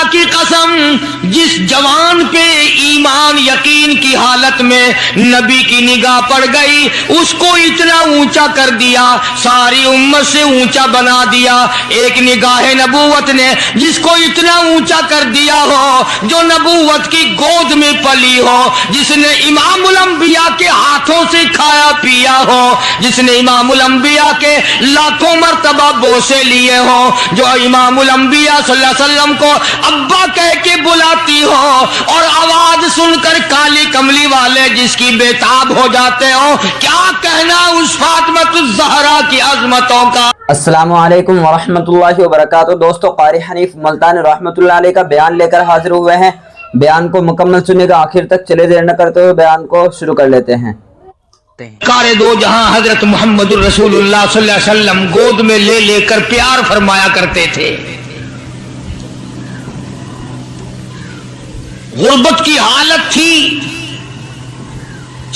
خدا کی قسم جس جوان پہ ایمان یقین کی حالت میں نبی کی نگاہ پڑ گئی اس کو اتنا اونچا کر دیا، ساری امت سے اونچا بنا دیا۔ ایک نگاہ نبوت نے جس کو اتنا اونچا کر دیا ہو، جو نبوت کی گود میں پلی ہو، جس نے امام الانبیاء کے ہاتھوں سے کھایا پیا ہو، جس نے امام الانبیاء کے لاکھوں مرتبہ بوسے لیے ہوں، جو امام الانبیاء صلی اللہ علیہ وسلم کو ابا کہہ کے بلاتی ہو اور آواز سن کر کالی کملی والے جس کی بےتاب ہو جاتے ہو، کیا کہنا اس فاطمۃ الزہرا کی عظمتوں کا۔ السلام علیکم ورحمۃ اللہ وبرکاتہ۔ دوستو، قاری حنیف ملتانی رحمۃ اللہ علیہ کا بیان لے کر حاضر ہوئے ہیں۔ بیان کو مکمل سننے کا، آخر تک چلے دیر نہ کرتے ہوئے بیان کو شروع کر لیتے ہیں۔ کار دو جہاں حضرت محمد الرسول اللہ صلی اللہ علیہ وسلم گود میں لے لے کر پیار فرمایا کرتے تھے۔ غربت کی حالت تھی،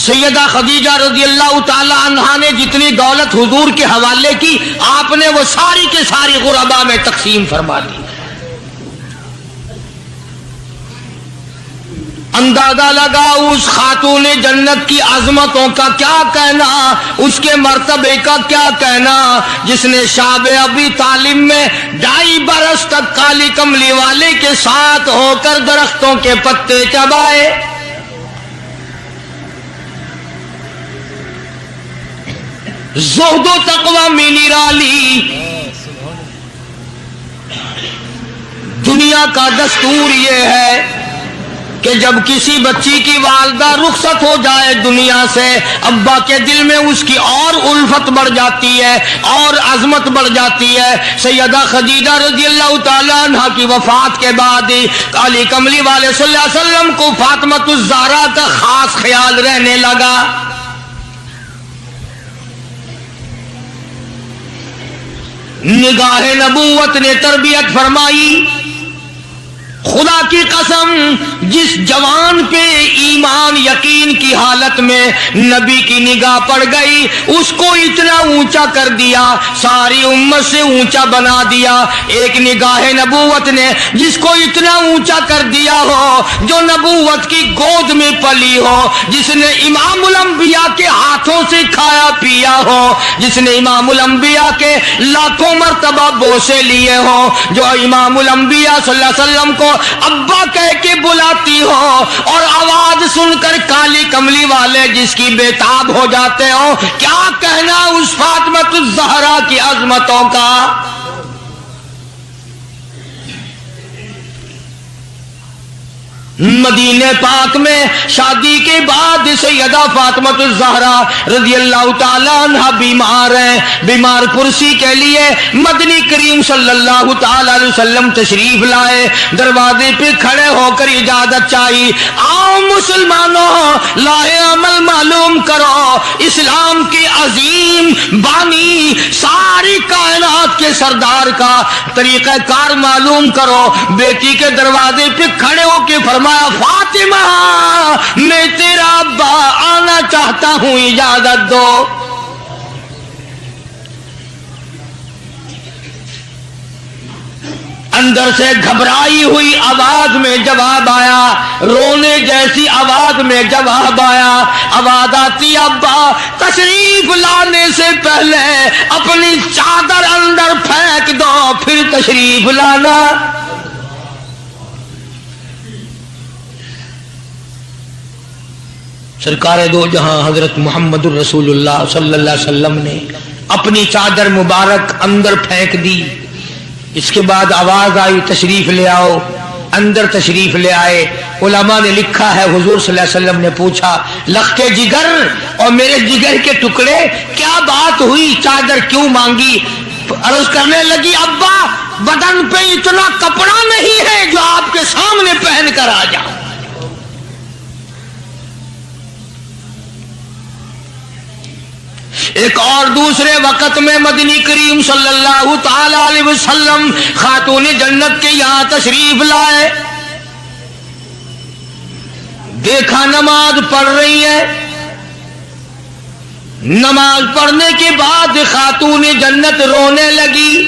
سیدہ خدیجہ رضی اللہ تعالی عنہا نے جتنی دولت حضور کے حوالے کی، آپ نے وہ ساری کے ساری غربا میں تقسیم فرما دی۔ اندازہ لگا اس خاتون جنت کی عظمتوں کا کیا کہنا، اس کے مرتبے کا کیا کہنا، جس نے شاب ابی طالب میں 2.5 برس تک کالی کملی والے کے ساتھ ہو کر درختوں کے پتے چبائے۔ زہد و تقوی میں نرالی، دنیا کا دستور یہ ہے کہ جب کسی بچی کی والدہ رخصت ہو جائے دنیا سے، ابا کے دل میں اس کی اور الفت بڑھ جاتی ہے اور عظمت بڑھ جاتی ہے۔ سیدہ خدیجہ رضی اللہ تعالیٰ عنہ کی وفات کے بعد کالی کملی والے صلی اللہ علیہ وسلم کو فاطمۃ الزہرا کا خاص خیال رہنے لگا۔ نگاہ نبوت نے تربیت فرمائی۔ خدا کی قسم جس جوان پہ ایمان یقین کی حالت میں نبی کی نگاہ پڑ گئی اس کو اتنا اونچا کر دیا، ساری امت سے اونچا بنا دیا۔ ایک نگاہ نبوت نے جس کو اتنا اونچا کر دیا ہو، جو نبوت کی گود میں پلی ہو، جس نے امام الانبیاء کے ہاتھوں سے کھایا پیا ہو، جس نے امام الانبیاء کے لاکھوں مرتبہ بوسے لیے ہوں، جو امام الانبیاء صلی اللہ علیہ وسلم کو ابا کہہ کے بلاتی ہو اور آواز سن کر کالی کملی والے جس کی بےتاب ہو جاتے ہو، کیا کہنا اس فاطمۃ الزہرا کی عظمتوں کا۔ مدینہ پاک میں شادی کے بعد سیدہ فاطمۃ الزہرا رضی اللہ تعالیٰ عنہ بیمار ہیں۔ بیمار پرسی کے لیے مدنی کریم صلی اللہ تعالیٰ علیہ وسلم تشریف لائے، دروازے پہ کھڑے ہو کر اجازت چاہی، آؤ مسلمانوں لاہ عمل معلوم کرو، اسلام کے عظیم بانی ساری کائنات کے سردار کا طریقہ کار معلوم کرو۔ بیٹی کے دروازے پہ کھڑے ہو کے فرمایا، فاطمہ میں تیرا ابا آنا چاہتا ہوں، اجازت دو۔ اندر سے گھبرائی ہوئی آواز میں جواب آیا، رونے جیسی آواز میں جواب آیا، آواز آتی، ابا تشریف لانے سے پہلے اپنی چادر اندر پھینک دو پھر تشریف لانا۔ سرکار دو جہاں حضرت محمد الرسول اللہ صلی اللہ علیہ وسلم نے اپنی چادر مبارک اندر پھینک دی۔ اس کے بعد آواز آئی، تشریف لے آؤ۔ اندر تشریف لے آئے۔ علماء نے لکھا ہے حضور صلی اللہ علیہ وسلم نے پوچھا، لخت جگر اور میرے جگر کے ٹکڑے کیا بات ہوئی، چادر کیوں مانگی؟ عرض کرنے لگی، ابا بدن پہ اتنا کپڑا نہیں ہے جو آپ کے سامنے پہن کر آ جاؤ۔ ایک اور دوسرے وقت میں مدنی کریم صلی اللہ تعالی علیہ وسلم خاتون جنت کے یہاں تشریف لائے، دیکھا نماز پڑھ رہی ہے۔ نماز پڑھنے کے بعد خاتون جنت رونے لگی۔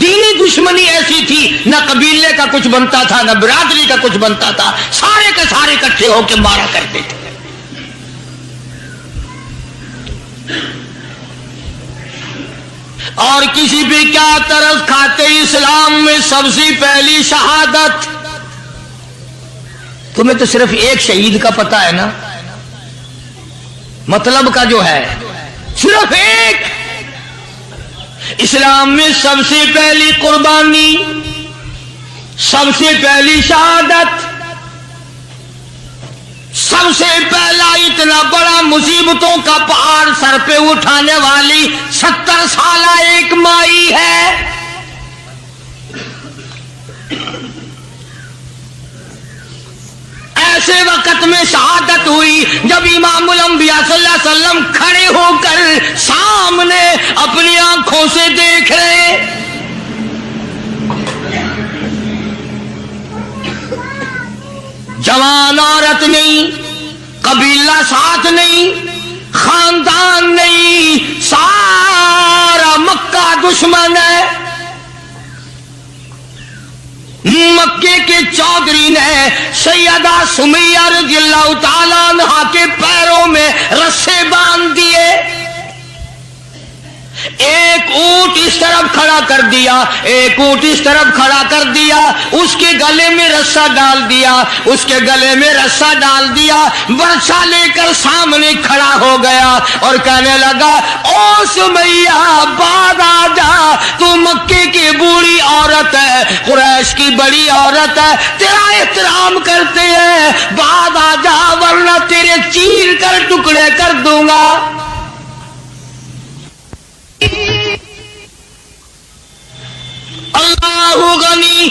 دینی دشمنی ایسی تھی، نہ قبیلے کا کچھ بنتا تھا نہ برادری کا کچھ بنتا تھا، سارے کے سارے اکٹھے ہو کے مارا کرتے تھے۔ اور کسی پہ کیا ترس کھاتے، اسلام میں سب سے پہلی شہادت۔ تمہیں تو صرف ایک شہید کا پتہ ہے نا، مطلب کا جو ہے صرف ایک۔ اسلام میں سب سے پہلی قربانی، سب سے پہلی شہادت، سب سے پہلا اتنا بڑا مصیبتوں کا پہاڑ سر پہ اٹھانے والی 70 سالہ ایک مائی ہے۔ ایسے وقت میں شہادت ہوئی جب امام الانبیاء صلی اللہ علیہ وسلم کھڑے ہو کر سامنے اپنی آنکھوں سے دیکھ رہے۔ جوان عورت نہیں، قبیلہ ساتھ نہیں، خاندان نہیں، سارا مکہ دشمن ہے۔ مکے کے چودھری نے سیدہ سمیہ رضی اللہ تعالیٰ عنہا کے پیروں میں رسے باندھ دیے، ایک اونٹ اس طرف کھڑا کر دیا، ایک اونٹ اس طرف کھڑا کر دیا، اس کے گلے میں رسا ڈال دیا، اس کے گلے میں رسا ڈال دیا، برچھا لے کر سامنے کھڑا ہو گیا اور کہنے لگا، او سمیہ بعد آ جا، تو مکے کی بوڑھی عورت ہے، قریش کی بڑی عورت ہے، تیرا احترام کرتے ہیں، بعد آ جا ورنہ تیرے چیر کر ٹکڑے کر دوں گا۔ اللہ غنی،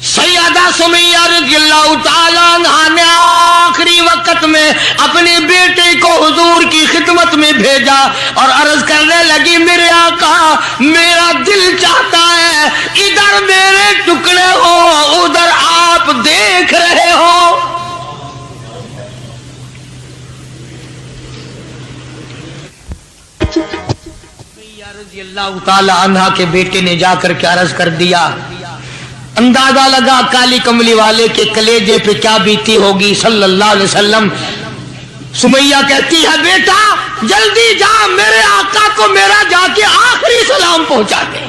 سیدہ سمیہ رضی اللہ تعالیٰ عنہا نے آخری وقت میں اپنے بیٹے کو حضور کی خدمت میں بھیجا اور عرض کرنے لگی، میرے آقا میرا دل چاہتا ہے ادھر میرے ٹکڑے ہو، ادھر آپ دیکھ رہے ہو۔ رضی اللہ تعالی عنہ کے بیٹے نے جا کر کے عرض کر دیا، اندازہ لگا کالی کملی والے کے کلیجے پہ کیا بیتی ہوگی صلی اللہ علیہ وسلم۔ سمیہ کہتی ہے، بیٹا جلدی جا، میرے آقا کو میرا جا کے آخری سلام پہنچا دے،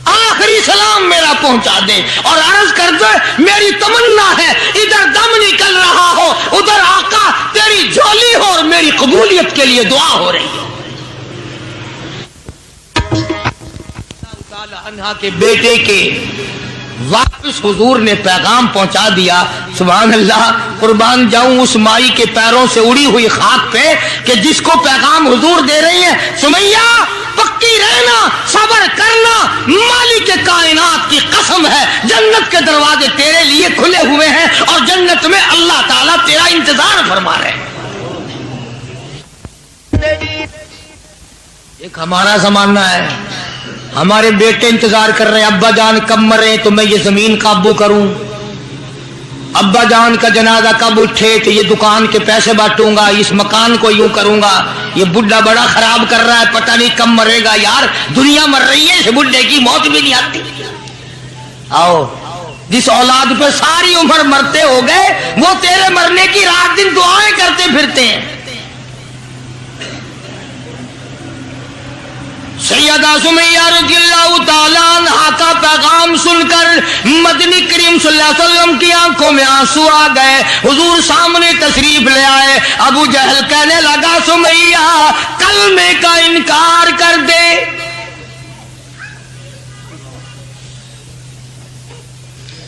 آخری سلام میرا پہنچا دے، اور عرض کر دے میری تمنا ہے ادھر دم نکل رہا ہو، ادھر آقا تیری جھولی ہو اور میری قبولیت کے لیے دعا ہو رہی ہے۔ عنہا کے بیٹے کے واپس حضور نے پیغام پہنچا دیا۔ سبحان اللہ، قربان جاؤں اس مائی کے پیروں سے اڑی ہوئی خاک پہ کہ جس کو پیغام حضور دے رہی ہیں، سمیہ پکی رہنا، صبر کرنا، مالک کائنات کی قسم ہے جنت کے دروازے تیرے لیے کھلے ہوئے ہیں اور جنت میں اللہ تعالیٰ تیرا انتظار فرما رہے ہیں۔ ایک ہمارا زمانہ ہے، ہمارے بیٹے انتظار کر رہے ہیں، ابا جان کب مرے تو میں یہ زمین قابو کروں، ابا جان کا جنازہ کب اٹھے تو یہ دکان کے پیسے بانٹوں گا، اس مکان کو یوں کروں گا، یہ بڈھا بڑا خراب کر رہا ہے، پتہ نہیں کب مرے گا، یار دنیا مر رہی ہے، اس بڈھے کی موت بھی نہیں آتی۔ آؤ، جس اولاد پہ ساری عمر مرتے ہو گئے وہ تیرے مرنے کی رات دن دعائیں کرتے پھرتے ہیں۔ سیدہ سمیہ رضی اللہ تعالیٰ عنہا کا پیغام سن کر مدنی کریم صلی اللہ علیہ وسلم کی آنکھوں میں آنسو آ گئے، حضور سامنے تشریف لے آئے۔ ابو جہل کہنے لگا، سمیہ کلمے کا انکار کر دے۔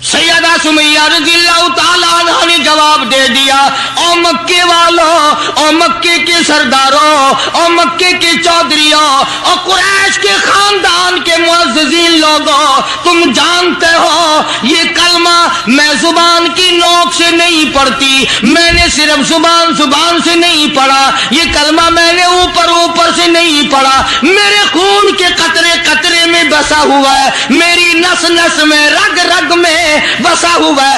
سیدہ سمیہ رضی اللہ تعالیٰ عنہ نے جواب دے دیا، او مکے والوں، او مکے کے سرداروں، او مکے کے چودھریوں، او قریش کے خاندان کے معززین لوگوں، تم جانتے ہو یہ کلمہ میں زبان کی نوک سے نہیں پڑھتی، میں نے صرف زبان سے نہیں پڑھا، یہ کلمہ میں نے اوپر سے نہیں پڑھا، میرے خون کے قطرے قطرے میں بسا ہوا ہے، میری نس نس میں رگ رگ میں بسا ہوا ہے،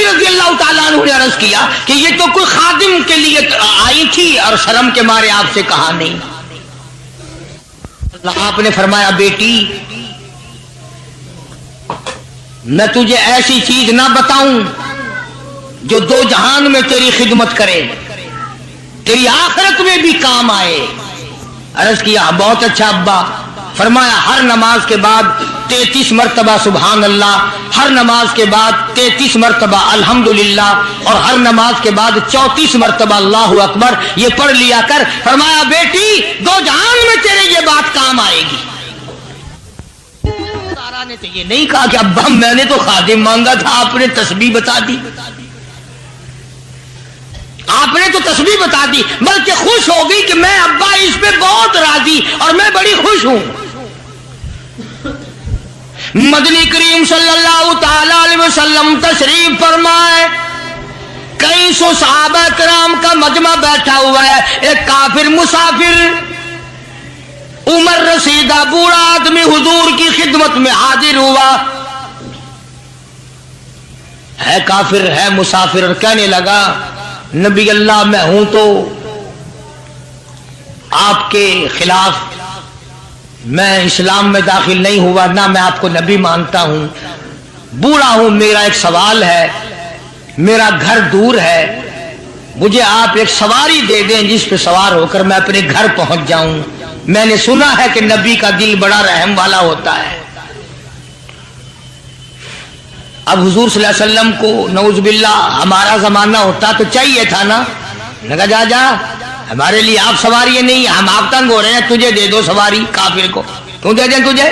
علی رضی اللہ تعالیٰ عنہ نے عرض کیا کہ یہ تو کوئی خادم کے لیے آئی تھی اور شرم کے مارے آپ سے کہا نہیں. آپ نے فرمایا بیٹی میں تجھے ایسی چیز نہ بتاؤں جو دو جہان میں تیری خدمت کرے, تیری آخرت میں بھی کام آئے. عرض کیا بہت اچھا ابا. فرمایا ہر نماز کے بعد 33 مرتبہ سبحان اللہ, ہر نماز کے بعد 33 مرتبہ الحمدللہ, اور ہر نماز کے بعد 34 مرتبہ اللہ اکبر یہ پڑھ لیا کر. فرمایا بیٹی دو جہان میں تیرے یہ بات کام آئے گی. سارا نے تو یہ نہیں کہا کہ ابا میں نے تو خادم مانگا تھا, آپ نے تسبیح بتا دی, آپ نے تو تسبیح بتا دی, بلکہ خوش ہو گئی کہ میں ابا اس پہ بہت راضی اور میں بڑی خوش ہوں. مدنی کریم صلی اللہ تعالی علیہ وسلم تشریف فرمائے, کئی سو صحابہ کرام کا مجمع بیٹھا ہوا ہے. ایک کافر مسافر عمر رسیدہ بوڑھا آدمی حضور کی خدمت میں حاضر ہوا. ہے کافر ہے مسافر, اور کہنے لگا نبی اللہ میں ہوں تو آپ کے خلاف میں اسلام میں داخل نہیں ہوا, نہ میں آپ کو نبی مانتا ہوں. بوڑھا ہوں, میرا ایک سوال ہے, میرا گھر دور ہے, مجھے آپ ایک سواری دے دیں جس پہ سوار ہو کر میں اپنے گھر پہنچ جاؤں. میں نے سنا ہے کہ نبی کا دل بڑا رحم والا ہوتا ہے. اب حضور صلی اللہ علیہ وسلم کو نعوذ باللہ ہمارا زمانہ ہوتا تو چاہیے تھا نا, لگا جا جا ہمارے لیے آپ سواری نہیں, ہم آپ تنگ ہو رہے ہیں, تجھے دے دو سواری. کافر کو کیوں دے دیں تجھے؟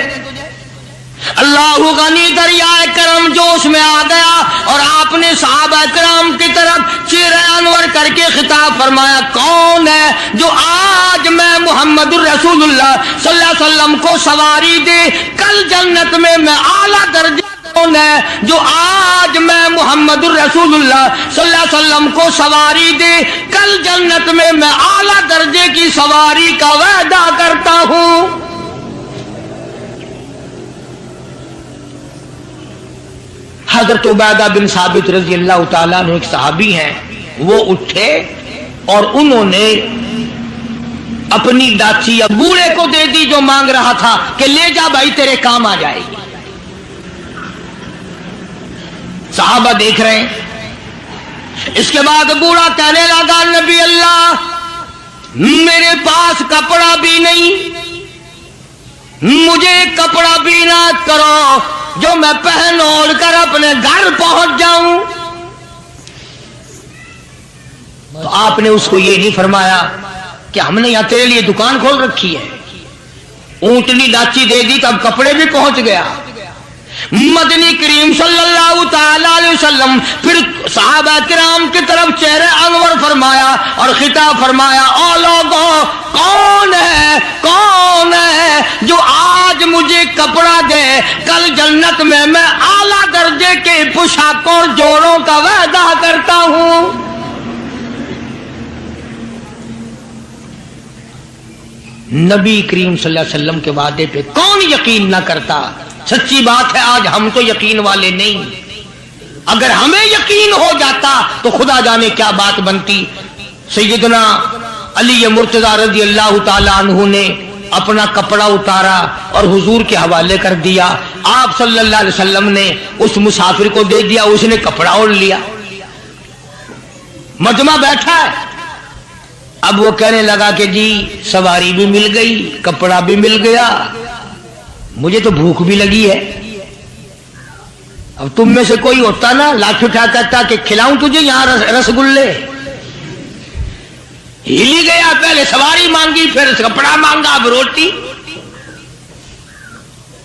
اللہ غنی دریا کرم جوش میں آ گیا اور آپ نے صحابہ کرام کی طرف چہرہ انور کر کے خطاب فرمایا, کون ہے جو آج میں محمد الرسول اللہ صلی اللہ علیہ وسلم کو سواری دے کل جنت میں اعلیٰ درجے, کون ہے جو آج میں محمد الرسول اللہ صلی اللہ علیہ وسلم کو سواری دے کل جنت میں اعلیٰ درجے کی سواری کا وعدہ کرتا ہوں. حضرت عبیدہ بن ثابت رضی اللہ تعالیٰ عنہ ایک صحابی ہیں, وہ اٹھے اور انہوں نے اپنی ڈاچی یا بوڑھے کو دے دی جو مانگ رہا تھا کہ لے جا بھائی تیرے کام آ جائے گی. صحابہ دیکھ رہے ہیں. اس کے بعد بوڑھا کہنے لگا نبی اللہ میرے پاس کپڑا بھی نہیں, مجھے کپڑا بھی نہ کرو جو میں پہن اوڑھ کر اپنے گھر پہنچ جاؤں. تو آپ نے اس کو یہ نہیں فرمایا کہ ہم نے یہاں تیرے لیے دکان کھول رکھی ہے, اونٹنی ڈاچی دے دی تو اب کپڑے بھی پہنچ گیا. مدنی کریم صلی اللہ تعالی علیہ وسلم پھر صحابہ کرام کی طرف چہرے انور فرمایا اور خطاب فرمایا, او لوگوں کون ہے جو آج مجھے کپڑا دے کل جنت میں اعلیٰ درجے کے پوشاکوں اور جوڑوں کا وعدہ کرتا ہوں. نبی کریم صلی اللہ علیہ وسلم کے وعدے پہ کون یقین نہ کرتا؟ سچی بات ہے آج ہم تو یقین والے نہیں. اگر ہمیں یقین ہو جاتا تو خدا جانے کیا بات بنتی. سیدنا علی مرتضی رضی اللہ تعالی عنہ نے اپنا کپڑا اتارا اور حضور کے حوالے کر دیا. آپ صلی اللہ علیہ وسلم نے اس مسافر کو دے دیا, اس نے کپڑا اوڑھ لیا. مجمع بیٹھا ہے, اب وہ کہنے لگا کہ جی سواری بھی مل گئی, کپڑا بھی مل گیا, مجھے تو بھوک بھی لگی ہے. اب تم میں سے کوئی ہوتا نا لاٹھی اٹھا کہتا کہ کھلاؤں تجھے یہاں رسگلے, ہلی گیا, پہلے سواری مانگی پھر کپڑا مانگا اب روٹی.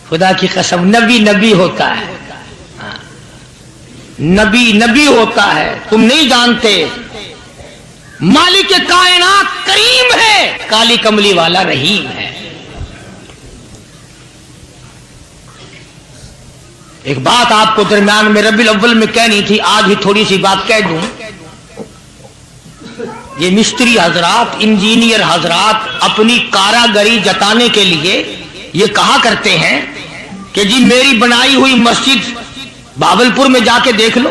خدا کی قسم نبی ہوتا ہے, نبی ہوتا ہے. تم نہیں جانتے مالک کائنات کریم ہے, کالی کملی والا رحیم ہے. ایک بات آپ کو درمیان میں ربیع الاول میں کہنی تھی, آج ہی تھوڑی سی بات کہہ دوں. یہ مستری حضرات, انجینئر حضرات اپنی کاراگری جتانے کے لیے یہ کہا کرتے ہیں کہ جی میری بنائی ہوئی مسجد بھاولپور میں جا کے دیکھ لو,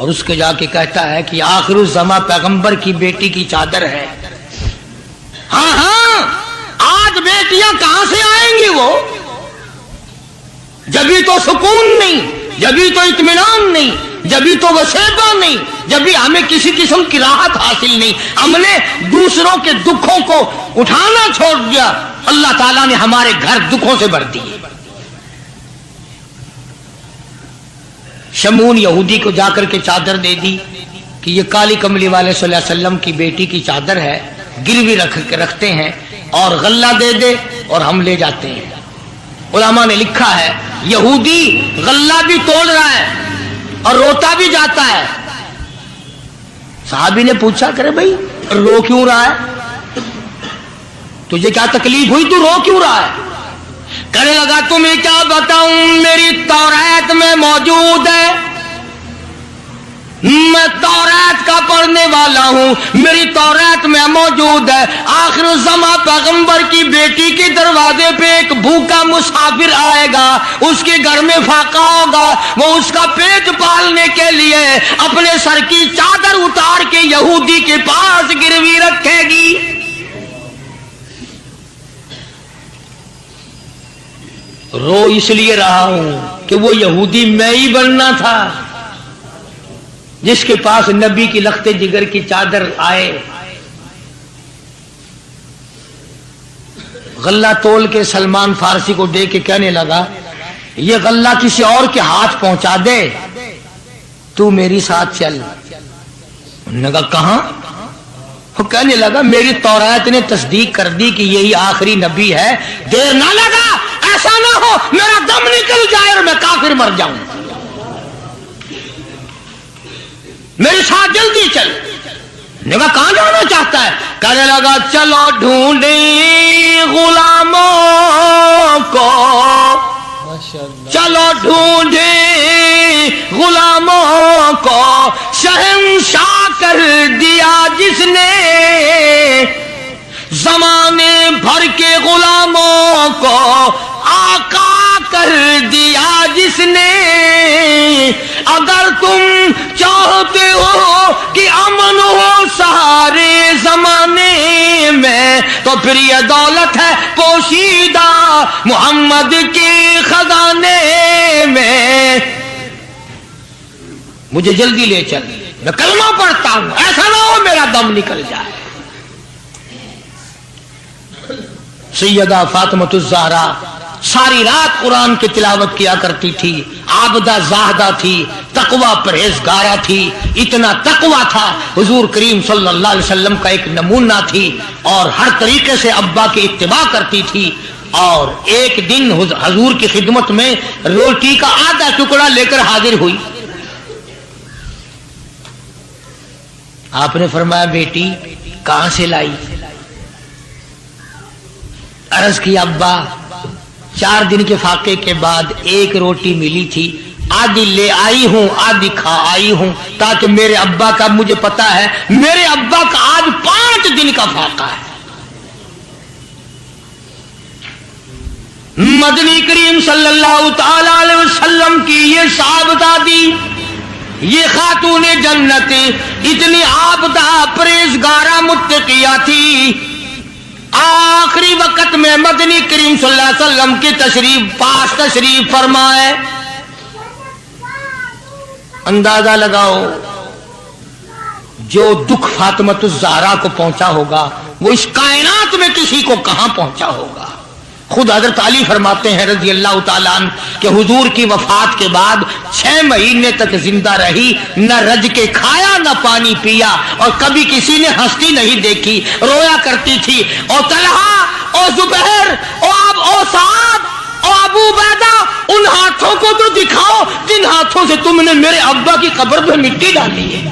اور اس کے جا کے کہتا ہے کہ آخر الزما پیغمبر کی بیٹی کی چادر ہے. ہاں ہاں آج بیٹیاں کہاں سے آئیں گی؟ وہ جبھی تو سکون نہیں، جبھی تو اطمینان نہیں، جبھی تو وسیبہ نہیں، جبھی ہمیں کسی قسم کی راحت حاصل نہیں. ہم نے دوسروں کے دکھوں کو اٹھانا چھوڑ دیا، اللہ تعالیٰ نے ہمارے گھر دکھوں سے بھر دیے. شمون یہودی کو جا کر کے چادر دے دی کہ یہ کالی کملی والے صلی اللہ علیہ وسلم کی بیٹی کی چادر ہے، گروی رکھتے ہیں اور غلہ دے دے اور ہم لے جاتے ہیں. علماء نے لکھا ہے یہودی غلہ بھی توڑ رہا ہے اور روتا بھی جاتا ہے. صحابی نے پوچھا کرے بھائی رو کیوں رہا ہے؟ تجھے کیا تکلیف ہوئی، تو رو کیوں رہا ہے؟ کہنے لگا تمہیں کیا بتاؤں، میری تورات میں موجود ہے، میں تورات کا پڑھنے والا ہوں، میری تورات میں موجود ہے آخر الزمان پیغمبر کی بیٹی کے دروازے پہ ایک بھوکا مسافر آئے گا، اس کے گھر میں فاقہ ہوگا، وہ اس کا پیٹ پالنے کے لیے اپنے سر کی چادر اتار کے یہودی کے پاس گروی رکھے گی. رو اس لیے رہا ہوں کہ وہ یہودی میں ہی بننا تھا جس کے پاس نبی کی لخت جگر کی چادر آئے. غلہ تول کے سلمان فارسی کو دے کے کہنے لگا یہ غلہ کسی اور کے ہاتھ پہنچا دے، تو میری ساتھ چل. انہوں نے کہا کہاں؟ وہ کہنے لگا میری تورات نے تصدیق کر دی کہ یہی آخری نبی ہے، دیر نہ لگا، ایسا نہ ہو میرا دم نکل جائے اور میں کافر مر جاؤں، میرے ساتھ جلدی چل. نے کہا کہاں جانا چاہتا ہے؟ کہنے لگا چلو ڈھونڈیں غلاموں کو، چلو ڈھونڈیں غلاموں کو، شہنشاہ کر دیا جس نے زمانے بھر کے غلاموں کو، آقا کر دیا جس نے. اگر تم چاہتے ہو کہ امن ہو سارے زمانے میں تو پھر یہ دولت ہے پوشیدہ محمد کے خزانے میں. مجھے جلدی لے چل، میں کلمہ پڑھتا ہوں، ایسا نہ ہو میرا دم نکل جائے. سیدہ فاطمۃ الزہرا ساری رات قرآن کی تلاوت کیا کرتی تھی، عابدہ زاہدہ تھی، تقوی پرہیزگارہ تھی، اتنا تقوی تھا حضور کریم صلی اللہ علیہ وسلم کا ایک نمونہ تھی اور ہر طریقے سے ابا کی اتباع کرتی تھی. اور ایک دن حضور کی خدمت میں روٹی کا آدھا ٹکڑا لے کر حاضر ہوئی. آپ نے فرمایا بیٹی کہاں سے لائی؟ عرض کی ابا 4 دن کے فاقے کے بعد ایک روٹی ملی تھی، آدھی لے آئی ہوں آدھی کھا آئی ہوں، تاکہ میرے ابا کا، مجھے پتا ہے میرے ابا کا آج 5 دن کا فاقہ ہے. مدنی کریم صلی اللہ تعالی علیہ وسلم کی یہ صاحبزادی، یہ خاتون جنت اتنی عابدہ پرہیزگارہ متقیہ تھی. آخری وقت میں مدنی کریم صلی اللہ علیہ وسلم کی پاس تشریف فرمائے. اندازہ لگاؤ جو دکھ فاطمۃ الزہرا کو پہنچا ہوگا وہ اس کائنات میں کسی کو کہاں پہنچا ہوگا. خود حضرت علی فرماتے ہیں رضی اللہ تعالیٰ عنہ کہ حضور کی وفات کے بعد 6 مہینے تک زندہ رہی، نہ رج کے کھایا نہ پانی پیا، اور کبھی کسی نے ہستی نہیں دیکھی، رویا کرتی تھی. اور طلحہ اور زبیر اور سعد اور ابو عبیدہ، ان ہاتھوں کو تو دکھاؤ جن ہاتھوں سے تم نے میرے ابا کی قبر پہ مٹی ڈالی ہے.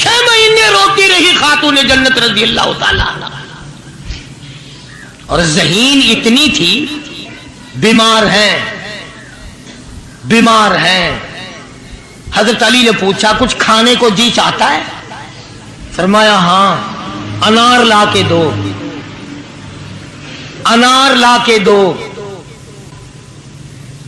6 مہینے روتی رہی خاتون جنت رضی اللہ تعالیٰ عنہ، اور ذہین اتنی تھی، بیمار ہیں. حضرت علی نے پوچھا کچھ کھانے کو جی چاہتا ہے؟ فرمایا ہاں، انار لا کے دو، انار لا کے دو.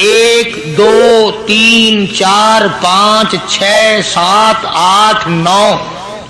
1 2 3 4 5 6 7 8 9,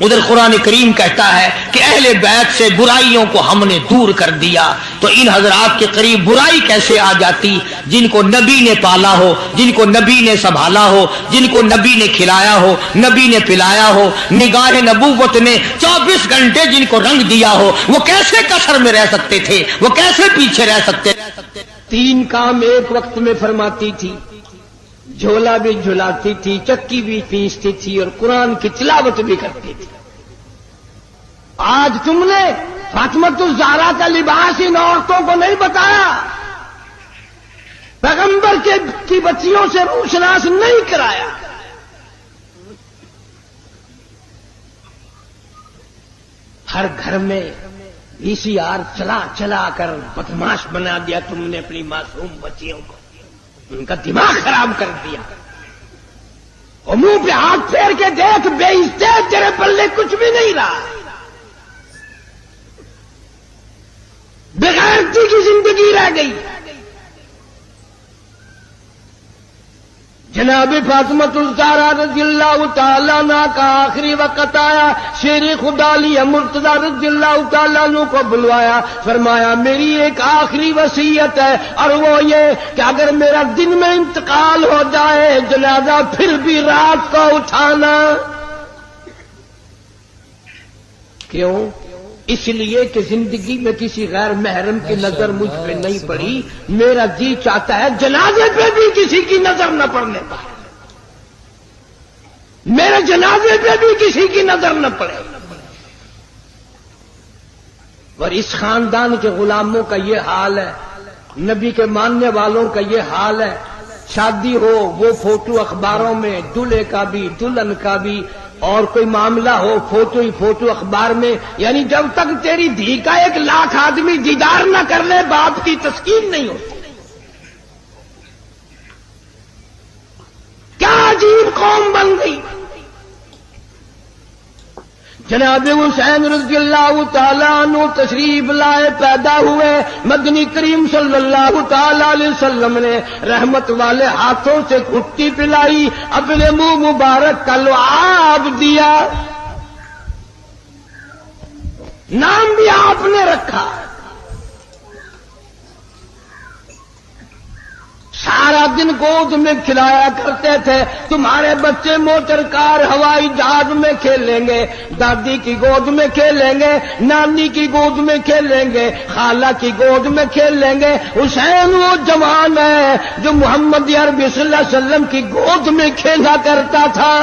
ادھر قرآن کریم کہتا ہے کہ اہل بیت سے برائیوں کو ہم نے دور کر دیا، تو ان حضرات کے قریب برائی کیسے آ جاتی؟ جن کو نبی نے پالا ہو، جن کو نبی نے سنبھالا ہو، جن کو نبی نے کھلایا ہو، نبی نے پلایا ہو، نگاہ نبوت نے 24 گھنٹے جن کو رنگ دیا ہو، وہ کیسے کسر میں رہ سکتے تھے؟ وہ کیسے پیچھے رہ سکتے؟ 3 کام ایک وقت میں فرماتی تھی، جھولا بھی جھلاتی تھی، چکی بھی پیستی تھی، اور قرآن کی تلاوت بھی کرتی تھی۔ آج تم نے فاطمۃ الزہرا کا لباس ان عورتوں کو نہیں بتایا، پیغمبر کی بچیوں سے روشناس نہیں کرایا۔ ہر گھر میں VCR چلا چلا کر بدماش بنا دیا تم نے اپنی معصوم بچیوں کو، ان کا دماغ خراب کر دیا۔ اور منہ پہ ہاتھ پھیر کے دیکھ، بے عزت، تیرے پلے کچھ بھی نہیں رہا، بغیرتی کی زندگی رہ گئی۔ جناب فاطمۃ الزہرا رضی اللہ تعالیٰ عنہ کا آخری وقت آیا، شیر خدا علی مرتضیٰ رضی اللہ تعالیٰ عنہ کو بلوایا، فرمایا میری ایک آخری وصیت ہے، اور وہ یہ کہ اگر میرا دن میں انتقال ہو جائے جنازہ پھر بھی رات کو اٹھانا۔ کیوں؟ اس لیے کہ زندگی میں کسی غیر محرم کی نظر مجھ پہ نہیں پڑی، میرا جی چاہتا ہے جنازے پہ بھی کسی کی نظر نہ پڑنے پائے، میرے جنازے پہ بھی کسی کی نظر نہ پڑے۔ اور اس خاندان کے غلاموں کا یہ حال ہے، نبی کے ماننے والوں کا یہ حال ہے، شادی ہو وہ فوٹو اخباروں میں، دلہے کا بھی دلہن کا بھی، اور کوئی معاملہ ہو فوٹو ہی فوٹو اخبار میں، یعنی جب تک تیری دھی کا 1 لاکھ آدمی دیدار نہ کر لے باپ کی تسکین نہیں ہوتی۔ کیا عجیب قوم بن گئی۔ جناب حسین رضی اللہ تعالیٰ عنہ تشریف لائے، پیدا ہوئے، مدنی کریم صلی اللہ تعالیٰ علیہ وسلم نے رحمت والے ہاتھوں سے گھٹی پلائی، اپنے منہ مبارک کا لعاب دیا، نام بھی آپ نے رکھا۔ سارا دن گود میں کھلایا کرتے تھے، تمہارے بچے موٹر کار ہوائی جہاز میں کھیلیں گے، دادی کی گود میں کھیلیں گے، نانی کی گود میں کھیلیں گے، خالہ کی گود میں کھیلیں گے۔ حسین وہ جوان ہے جو محمد عربی صلی اللہ علیہ وسلم کی گود میں کھیلا کرتا تھا۔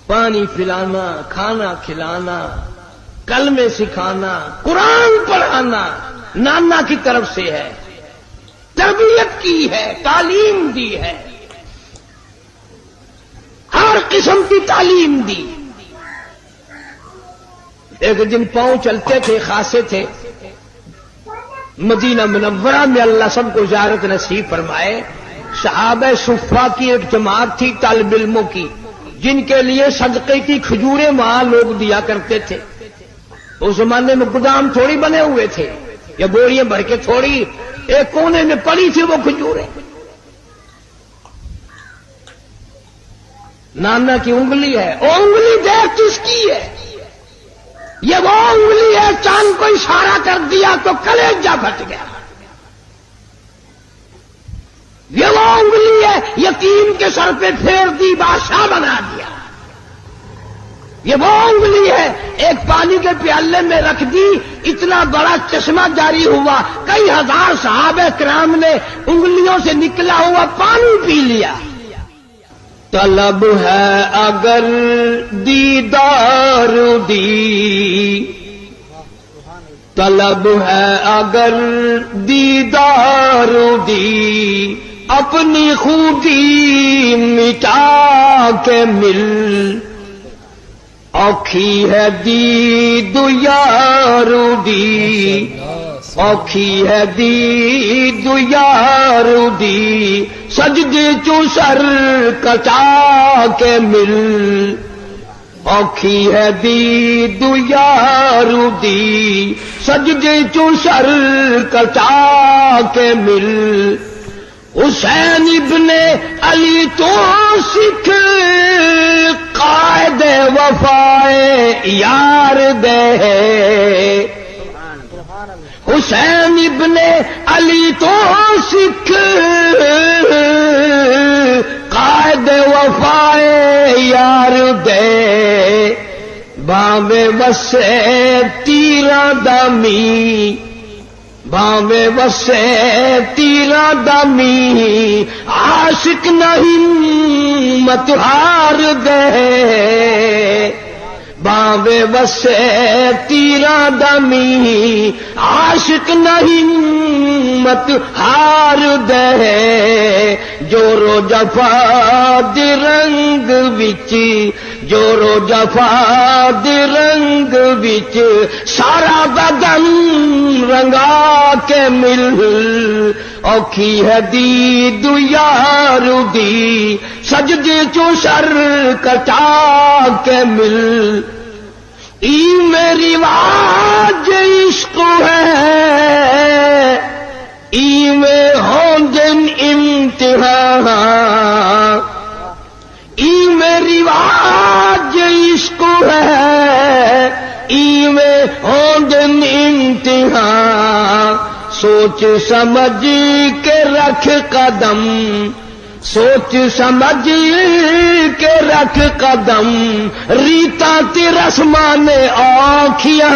پانی پلانا، کھانا کھلانا، کلمے سکھانا، قرآن پڑھانا نانا کی طرف سے ہے، تربیت کی ہے، تعلیم دی ہے، ہر قسم کی تعلیم دی۔ ایک دن پاؤں چلتے تھے، خاصے تھے، مدینہ منورہ میں اللہ سب کو زیارت نصیب فرمائے۔ صحابہ صفہ کی ایک جماعت تھی طالب علموں کی، جن کے لیے صدقے کی کھجوریں وہاں لوگ دیا کرتے تھے۔ اس زمانے میں گودام تھوڑی بنے ہوئے تھے، یا بوریاں بھر کے تھوڑی، ایک کونے میں پڑی تھی وہ کھجوریں۔ نانا کی انگلی ہے، وہ انگلی دیکھ کس کی ہے؟ یہ وہ انگلی ہے، چاند کو اشارہ کر دیا تو کلیجہ پھٹ گیا۔ یہ وہ انگلی ہے، یتیم کے سر پہ پھیر دی، بادشاہ بنا دیا۔ یہ وہ انگلی ہے، ایک پانی کے پیالے میں رکھ دی، اتنا بڑا چشمہ جاری ہوا، کئی ہزار صحابہ کرام نے انگلیوں سے نکلا ہوا پانی پی لیا۔ طلب ہے اگر دیدار دی، طلب ہے اگر دیدار دی، اپنی خوبی مٹا کے مل، اوکھی ہے دید یار دی، اوکھی ہے دید یار دی، سجدے چو سر کٹا کے مل، اوکھی ہے دید یار دی، سجدے چو سر کٹا کے مل۔ حسین ابن علی تو سکھ قائد وفائے یار دے حسین ابن علی تو سکھ قائد وفائے یار دے باوے وسے تیرا دمی باوے وسے تیرا دمی عاشق نہیں مت ہار دے باوے وسے تیرا دمی عاشق نہیں مت ہار دے جورو جفا دی رنگ وچ جورو جفا دی رنگ وچ سارا بدن رنگا کے مل اوکھی ہے دید یار دی سجدے چو سر کٹا کے مل ای میری واج عشق ہے ای میں ہوں دن امتحان ای میری واج عشق ہے ای میں ہوں دن امتحان سوچ سمجھ کے رکھ قدم سوچ سمجھ کے رکھ قدم ریتا تی رسمان آنکھیاں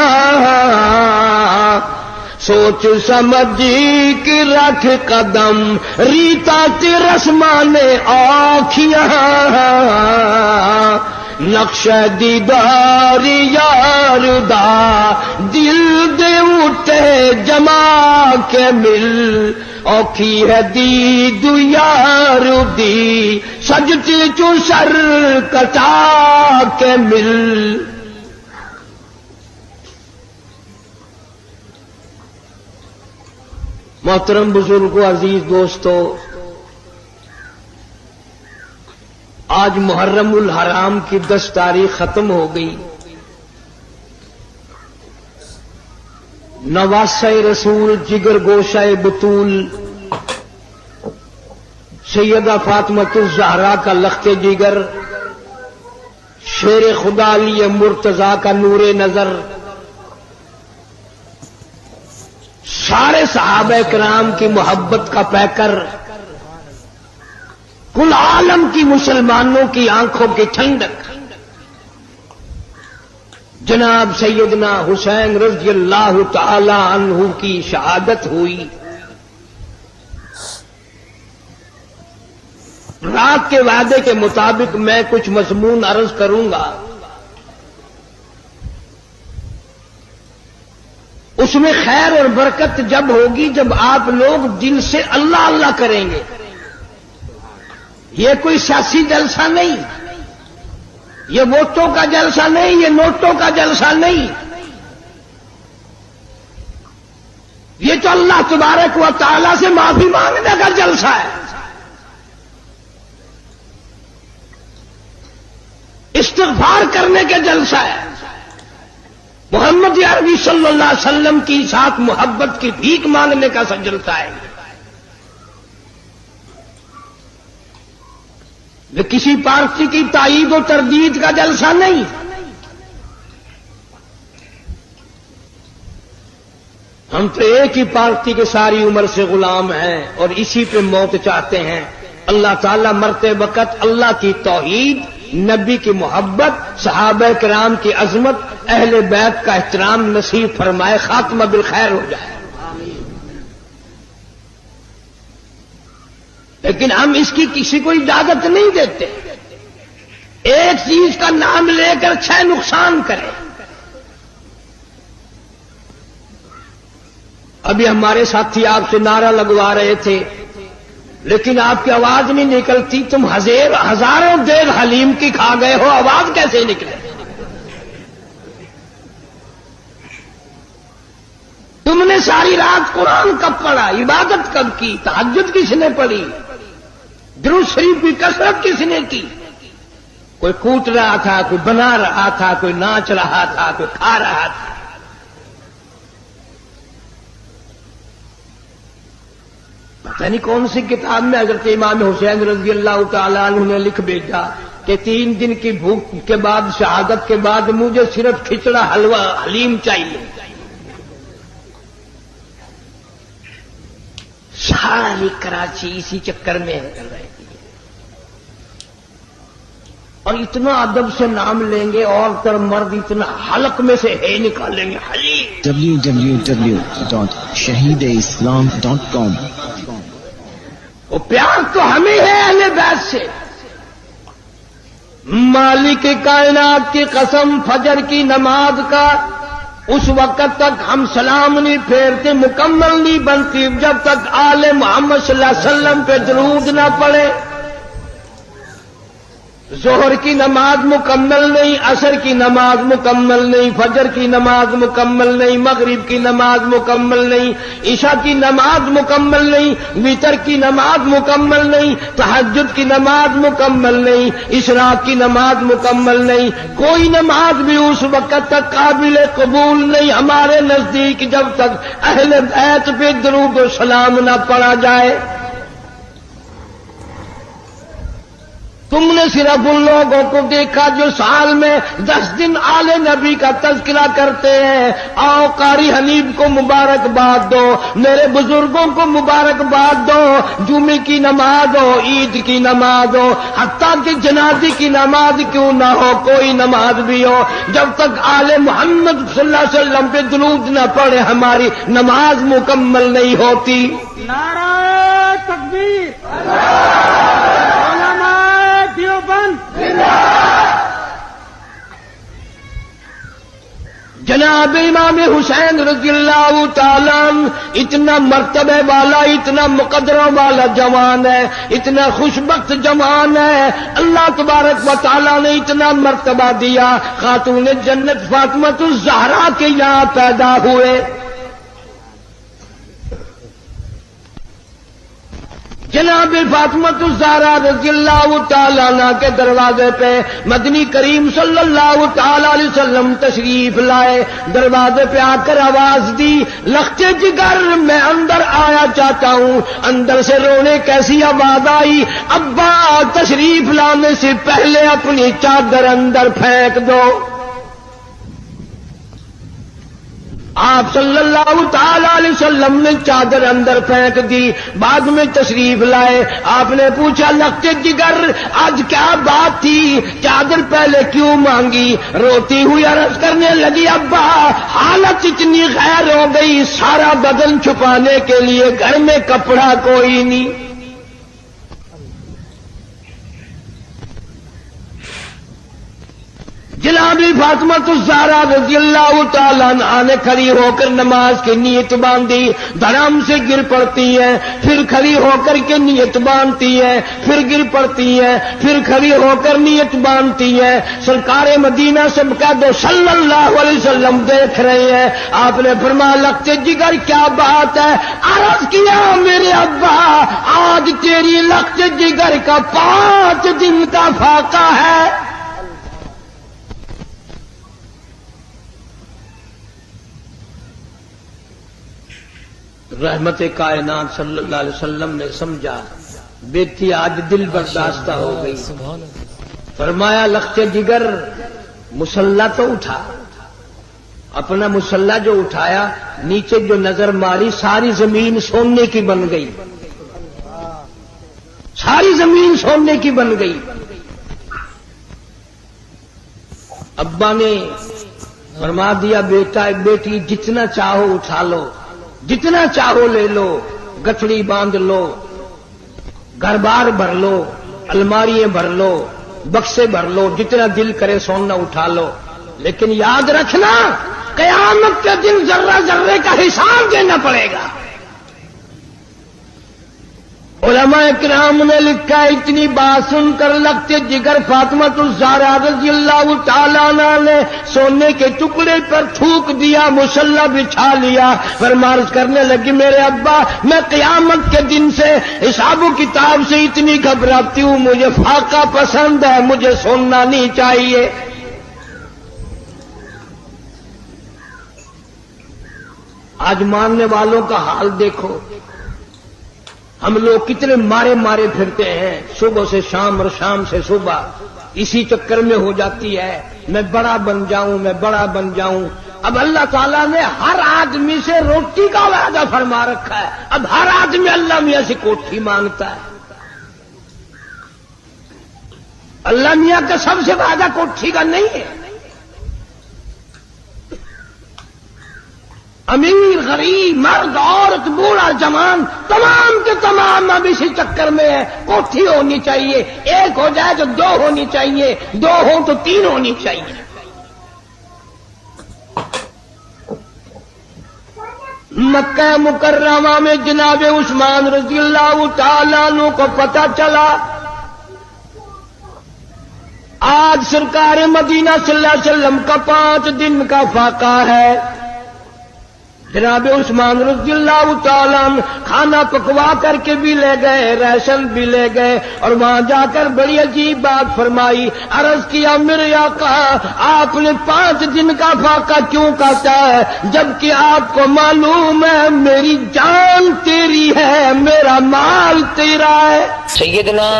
سوچ سمجھ کے رکھ قدم ریتا تی رسمان آنکھیاں نقش دیدار یار دا دل دے اٹھے جما کے مل اوکھی ہے دید یار دی سجتی چو سر کٹا کے مل محترم بزرگوں عزیز دوستو آج محرم الحرام کی 10 تاریخ ختم ہو گئی نواسہ رسول جگر گوشہ بطول سیدہ فاطمۃ الزہرا کا لخت جگر شیر خدا علی مرتضی کا نور نظر سارے صحابہ کرام کی محبت کا پیکر کل عالم کی مسلمانوں کی آنکھوں کی ٹھنڈک جناب سیدنا حسین رضی اللہ تعالی عنہ کی شہادت ہوئی رات کے وعدے کے مطابق میں کچھ مضمون عرض کروں گا اس میں خیر اور برکت جب ہوگی جب آپ لوگ دل سے اللہ اللہ کریں گے یہ کوئی سیاسی جلسہ نہیں یہ ووٹوں کا جلسہ نہیں یہ نوٹوں کا جلسہ نہیں یہ تو اللہ تبارک و تعالی سے معافی مانگنے کا جلسہ ہے استغفار کرنے کا جلسہ ہے محمد عربی صلی اللہ علیہ وسلم کی ساتھ محبت کی بھیک مانگنے کا جلسہ ہے یہ کسی پارٹی کی تائید و تردید کا جلسہ نہیں ہم تو ایک ہی پارٹی کے ساری عمر سے غلام ہیں اور اسی پہ موت چاہتے ہیں اللہ تعالیٰ مرتے وقت اللہ کی توحید نبی کی محبت صحابہ کرام کی عظمت اہل بیت کا احترام نصیب فرمائے خاتمہ بالخیر ہو جائے لیکن ہم اس کی کسی کو اجازت نہیں دیتے ایک چیز کا نام لے کر 6 نقصان کرے ابھی ہمارے ساتھی آپ سے نعرہ لگوا رہے تھے لیکن آپ کی آواز نہیں نکلتی تم ہزاروں دیر حلیم کی کھا گئے ہو آواز کیسے نکلے تم نے ساری رات قرآن کب پڑھا عبادت کب کی تہجد کس نے پڑھی درود شریف کی کثرت کس نے کی کوئی کوٹ رہا تھا کوئی بنا رہا تھا کوئی ناچ رہا تھا کوئی کھا رہا تھا یعنی کون سی کتاب میں حضرت امام حسین رضی اللہ تعالیٰ عنہ نے لکھ بھیجا کہ 3 دن کی بھوک کے بعد، شہادت کے بعد مجھے صرف کھچڑا حلوہ حلیم چاہیے. ساری کراچی اسی چکر میں ہے، اور اتنا ادب سے نام لیں گے، عورت اور مرد اتنا حلق میں سے ہے نکالیں گے. حلیم www.shahideislam.com. وہ پیار تو ہمیں ہے اہل بیت سے. مالک کائنات کی قسم، فجر کی نماز کا اس وقت تک ہم سلام نہیں پھیرتے، مکمل نہیں بنتی جب تک آل محمد صلی اللہ علیہ وسلم پہ درود نہ پڑے. ظہر کی نماز مکمل نہیں، عصر کی نماز مکمل نہیں، فجر کی نماز مکمل نہیں، مغرب کی نماز مکمل نہیں، عشاء کی نماز مکمل نہیں، وتر کی نماز مکمل نہیں، تہجد کی نماز مکمل نہیں، اشراق کی نماز مکمل نہیں. کوئی نماز بھی اس وقت تک قابل قبول نہیں ہمارے نزدیک جب تک اہل بیت پہ درود و سلام نہ پڑھا جائے. تم نے صرف ان لوگوں کو دیکھا جو سال میں 10 دن آل نبی کا تذکرہ کرتے ہیں. آؤ قاری حنیف کو مبارکباد دو، میرے بزرگوں کو مبارکباد دو. جمعے کی نماز ہو، عید کی نماز ہو، حتیٰ کہ جنازے کی نماز کیوں نہ ہو، کوئی نماز بھی ہو، جب تک آل محمد صلی اللہ علیہ وسلم پہ درود نہ پڑے ہماری نماز مکمل نہیں ہوتی. نعرہ تکبیر، جناب امام حسین رضی اللہ تعالیٰ عنہ اتنا مرتبے والا، اتنا مقدروں والا جوان ہے، اتنا خوشبخت جوان ہے. اللہ تبارک و تعالیٰ نے اتنا مرتبہ دیا. خاتون جنت فاطمہ الزہرا کے یہاں پیدا ہوئے. جناب فاطمہ الزہرا رضی اللہ تعالیٰ عنہ کے دروازے پہ مدنی کریم صلی اللہ تعالیٰ علیہ وسلم تشریف لائے. دروازے پہ آ کر آواز دی، لخت جگر میں اندر آیا چاہتا ہوں. اندر سے رونے کیسی آواز آئی، ابا تشریف لانے سے پہلے اپنی چادر اندر پھینک دو. آپ صلی اللہ تعالی علیہ وسلم نے چادر اندر پھینک دی. بعد میں تشریف لائے. آپ نے پوچھا لخت جگر آج کیا بات تھی، چادر پہلے کیوں مانگی؟ روتی ہوئی عرض کرنے لگی، ابا حالت اتنی غیر ہو گئی، سارا بدن چھپانے کے لیے گھر میں کپڑا کوئی نہیں. جناب فاطمہ الزہرا رضی اللہ تعالیٰ عنہا نے کھڑی ہو کر نماز کی نیت باندھی. دھڑام سے گر پڑتی ہے، پھر کھڑی ہو کر کے نیت باندھتی ہے، پھر گر پڑتی ہے، پھر کھڑی ہو کر نیت باندھتی ہے. سرکار مدینہ سب کا دو صلی اللہ علیہ وسلم دیکھ رہے ہیں. آپ نے فرمایا لخت جگر کیا بات ہے؟ عرض کیا میرے ابا آج تیری لخت جگر کا 5 دن کا فاقہ ہے. رحمت کائنات صلی اللہ علیہ وسلم نے سمجھا بیٹی آج دل برداشتہ ہو گئی. فرمایا لخت جگر مسلح تو اٹھا. اپنا مسلح جو اٹھایا، نیچے جو نظر ماری ساری زمین سونے کی بن گئی، ساری زمین سونے کی بن گئی. ابا نے فرما دیا بیٹا بیٹی جتنا چاہو اٹھا لو، جتنا چاہو لے لو، گٹھڑی باندھ لو، گھر بار بھر لو، الماریاں بھر لو، بکسے بھر لو، جتنا دل کرے سونا اٹھا لو. لیکن یاد رکھنا قیامت کے دن ذرہ ذرے کا حساب دینا پڑے گا. علماء کرام نے لکھا اتنی بات سن کر لخت جگر فاطمہ الزہرا رضی اللہ تعالیٰ عنہ نے سونے کے ٹکڑے پر تھوک دیا، مسلح بچھا لیا. فرمارش کرنے لگی میرے ابا میں قیامت کے دن سے حساب و کتاب سے اتنی گھبراتی ہوں، مجھے فاقہ پسند ہے، مجھے سونا نہیں چاہیے. آج ماننے والوں کا حال دیکھو. ہم لوگ کتنے مارے مارے پھرتے ہیں صبح سے شام اور شام سے صبح، اسی چکر میں ہو جاتی ہے میں بڑا بن جاؤں، میں بڑا بن جاؤں۔ اب اللہ تعالیٰ نے ہر آدمی سے روٹی کا وعدہ فرما رکھا ہے، اب ہر آدمی اللہ میاں سے کوٹھی مانگتا ہے۔ اللہ میاں کا سب سے وعدہ کوٹھی کا نہیں ہے۔ امیر غریب مرد عورت بوڑھا جوان تمام کے تمام اب اسی چکر میں ہے، کوٹھی ہونی چاہیے، ایک ہو جائے تو دو ہونی چاہیے، دو ہو تو تین ہونی چاہیے۔ مکہ مکرمہ میں جناب عثمان رضی اللہ تعالیٰ عنہ کو پتہ چلا آج سرکار مدینہ صلی اللہ علیہ وسلم کا 5 دن کا فاقہ ہے۔ جناب عثمان رضی اللہ تعالیٰ عنہ کھانا پکوا کر کے بھی لے گئے، راشن بھی لے گئے، اور وہاں جا کر بڑی عجیب بات فرمائی، عرض کیا میرے آقا آپ نے 5 دن کا فاقہ کیوں کہتا ہے جبکہ آپ کو معلوم ہے میری جان تیری ہے، میرا مال تیرا ہے۔ سیدنا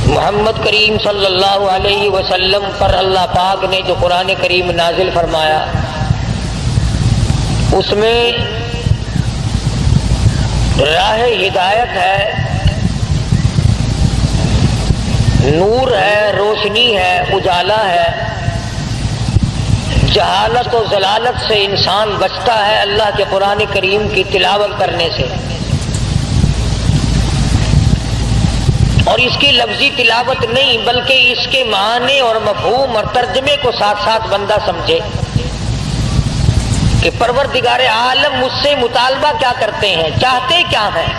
محمد کریم صلی اللہ علیہ وسلم پر اللہ پاک نے جو قرآن کریم نازل فرمایا اس میں راہ ہدایت ہے، نور ہے، روشنی ہے، اجالا ہے، جہالت و ضلالت سے انسان بچتا ہے اللہ کے قرآن کریم کی تلاوت کرنے سے، اور اس کی لفظی تلاوت نہیں بلکہ اس کے معنی اور مفہوم اور ترجمے کو ساتھ ساتھ بندہ سمجھے کہ پروردگار عالم مجھ سے مطالبہ کیا کرتے ہیں، چاہتے کیا ہیں۔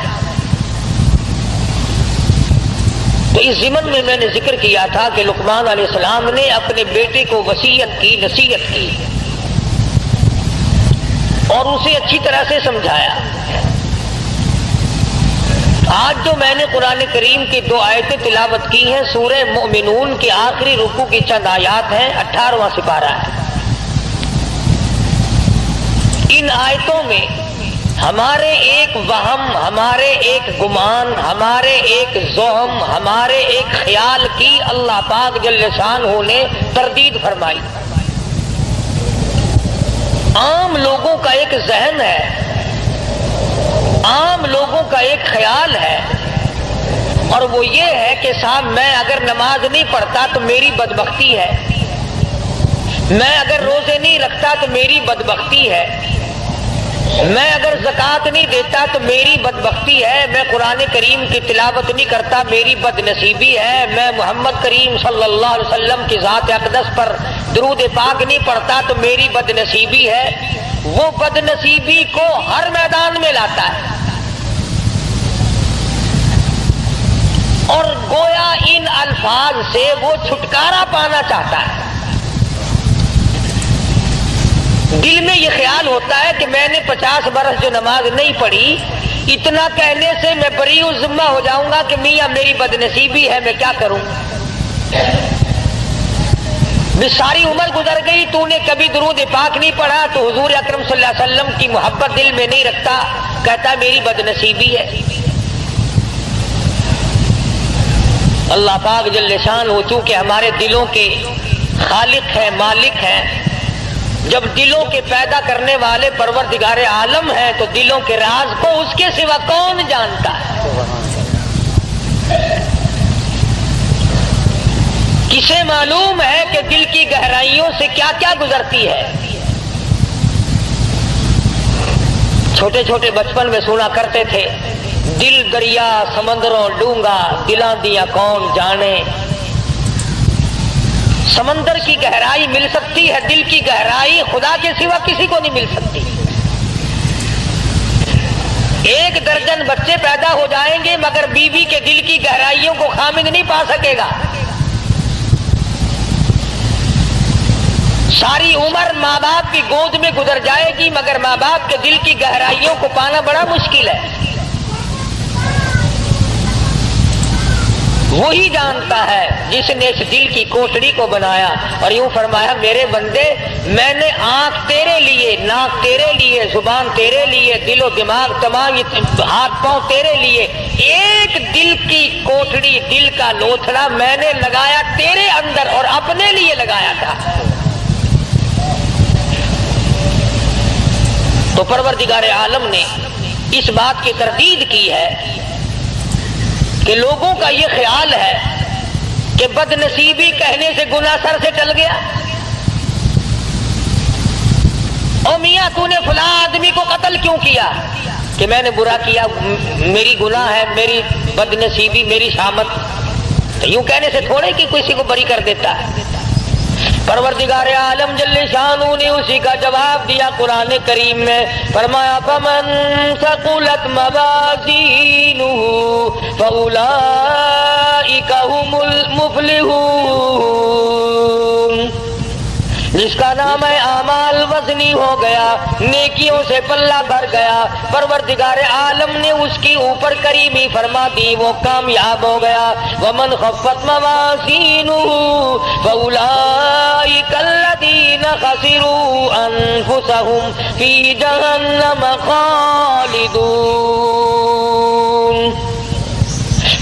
تو اس ضمن میں نے ذکر کیا تھا کہ لقمان علیہ السلام نے اپنے بیٹے کو وصیت کی، نصیحت کی اور اسے اچھی طرح سے سمجھایا۔ آج جو میں نے قرآن کریم کی 2 آیتیں تلاوت کی ہیں سورہ مومنون کے آخری رکوع کی چند آیات ہیں، 18واں سپارہ ہے۔ ان آیتوں میں ہمارے ایک وہم، ہمارے ایک گمان، ہمارے ایک ذہن، ہمارے ایک خیال کی اللہ پاک جل شانہ نے تردید فرمائی۔ عام لوگوں کا ایک ذہن ہے، عام لوگوں کا ایک خیال ہے، اور وہ یہ ہے کہ صاحب میں اگر نماز نہیں پڑھتا تو میری بدبختی ہے، میں اگر روزے نہیں رکھتا تو میری بدبختی ہے، میں اگر زکوٰۃ نہیں دیتا تو میری بدبختی ہے، میں قرآن کریم کی تلاوت نہیں کرتا میری بد نصیبی ہے، میں محمد کریم صلی اللہ علیہ وسلم کی ذات اقدس پر درود پاک نہیں پڑھتا تو میری بد نصیبی ہے۔ وہ بد نصیبی کو ہر میدان میں لاتا ہے، اور گویا ان الفاظ سے وہ چھٹکارا پانا چاہتا ہے۔ دل میں یہ خیال ہوتا ہے کہ میں نے 50 برس جو نماز نہیں پڑھی، اتنا کہنے سے میں بری ذمہ ہو جاؤں گا کہ میاں میری بد نصیبی ہے، میں کیا کروں؟ ساری عمر گزر گئی، تو نے کبھی درود پاک نہیں پڑھا، تو حضور اکرم صلی اللہ علیہ وسلم کی محبت دل میں نہیں رکھتا، کہتا میری بد نصیبی ہے۔ اللہ پاک جل شانہ چونکہ ہمارے دلوں کے خالق ہے، مالک ہے، جب دلوں کے پیدا کرنے والے پروردگار عالم ہیں تو دلوں کے راز کو اس کے سوا کون جانتا ہے؟ کسے معلوم ہے کہ دل کی گہرائیوں سے کیا کیا گزرتی ہے؟ چھوٹے چھوٹے بچپن میں سنا کرتے تھے، دل دریا سمندروں ڈونگا، دلاں دیا کون جانے۔ سمندر کی گہرائی مل سکتی ہے، دل کی گہرائی خدا کے سوا کسی کو نہیں مل سکتی۔ 1 درجن بچے پیدا ہو جائیں گے مگر بیوی کے دل کی گہرائیوں کو خامد نہیں پا سکے گا۔ ساری عمر ماں باپ کی گود میں گزر جائے گی مگر ماں باپ کے دل کی گہرائیوں کو پانا بڑا مشکل ہے۔ وہی جانتا ہے جس نے اس دل کی کوٹڑی کو بنایا. اور یوں فرمایا میرے بندے میں نے آنکھ تیرے لیے، ناک تیرے لیے، زبان تیرے لیے، دل و دماغ تمام ہاتھ پاؤں تیرے لیے، ایک دل کی کوٹڑی، دل کا لوتھڑا میں نے لگایا تیرے اندر اور اپنے لیے لگایا تھا. تو پروردگار عالم نے اس بات کی تردید کی ہے کہ لوگوں کا یہ خیال ہے کہ بد نصیبی کہنے سے گناہ سر سے ٹل گیا. او میاں تو نے فلاں آدمی کو قتل کیوں کیا؟ کہ میں نے برا کیا، میری گناہ ہے، میری بد نصیبی، میری شامت. تو یوں کہنے سے تھوڑے کہ کسی کو بری کر دیتا ہے. پروردگار عالم جل شانہ نے اسی کا جواب دیا قرآن کریم میں، فرمایا فمن ثقلت موازینہ فاولئک هم المفلحون. جس کا نام ہے اعمال وزنی ہو گیا، نیکیوں سے پلہ بھر گیا، پروردگار عالم نے اس کی اوپر کریمی فرما دی، وہ کامیاب ہو گیا. ومن خفت موازینہ فاولئک الذین خسروا انفسهم فی جہنم خالدون.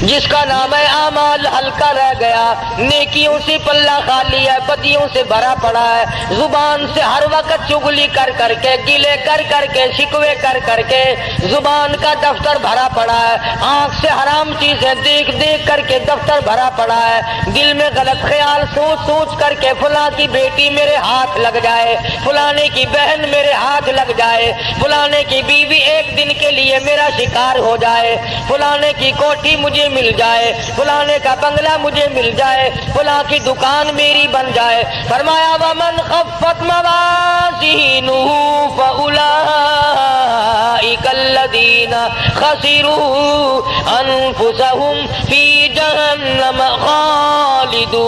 جس کا نام ہے اعمال ہلکا رہ گیا، نیکیوں سے پلہ خالی ہے، بدیوں سے بھرا پڑا ہے، زبان سے ہر وقت چغلی کر کر کے، گلے کر کر کے، شکوے کر کر کے زبان کا دفتر بھرا پڑا ہے، آنکھ سے حرام چیزیں دیکھ دیکھ کر کے دفتر بھرا پڑا ہے، دل میں غلط خیال سوچ سوچ کر کے فلاں کی بیٹی میرے ہاتھ لگ جائے، فلانے کی بہن میرے ہاتھ لگ جائے، فلانے کی بیوی ایک دن کے لیے میرا شکار ہو جائے، فلانے کی کوٹھی مجھے مل جائے، فلانے کا بنگلہ مجھے مل جائے، فلاں کی دکان میری بن جائے. فرمایا ومن خفت موازینہ فاولئک الذین خسروا انفسهم فی جہنم خالدون.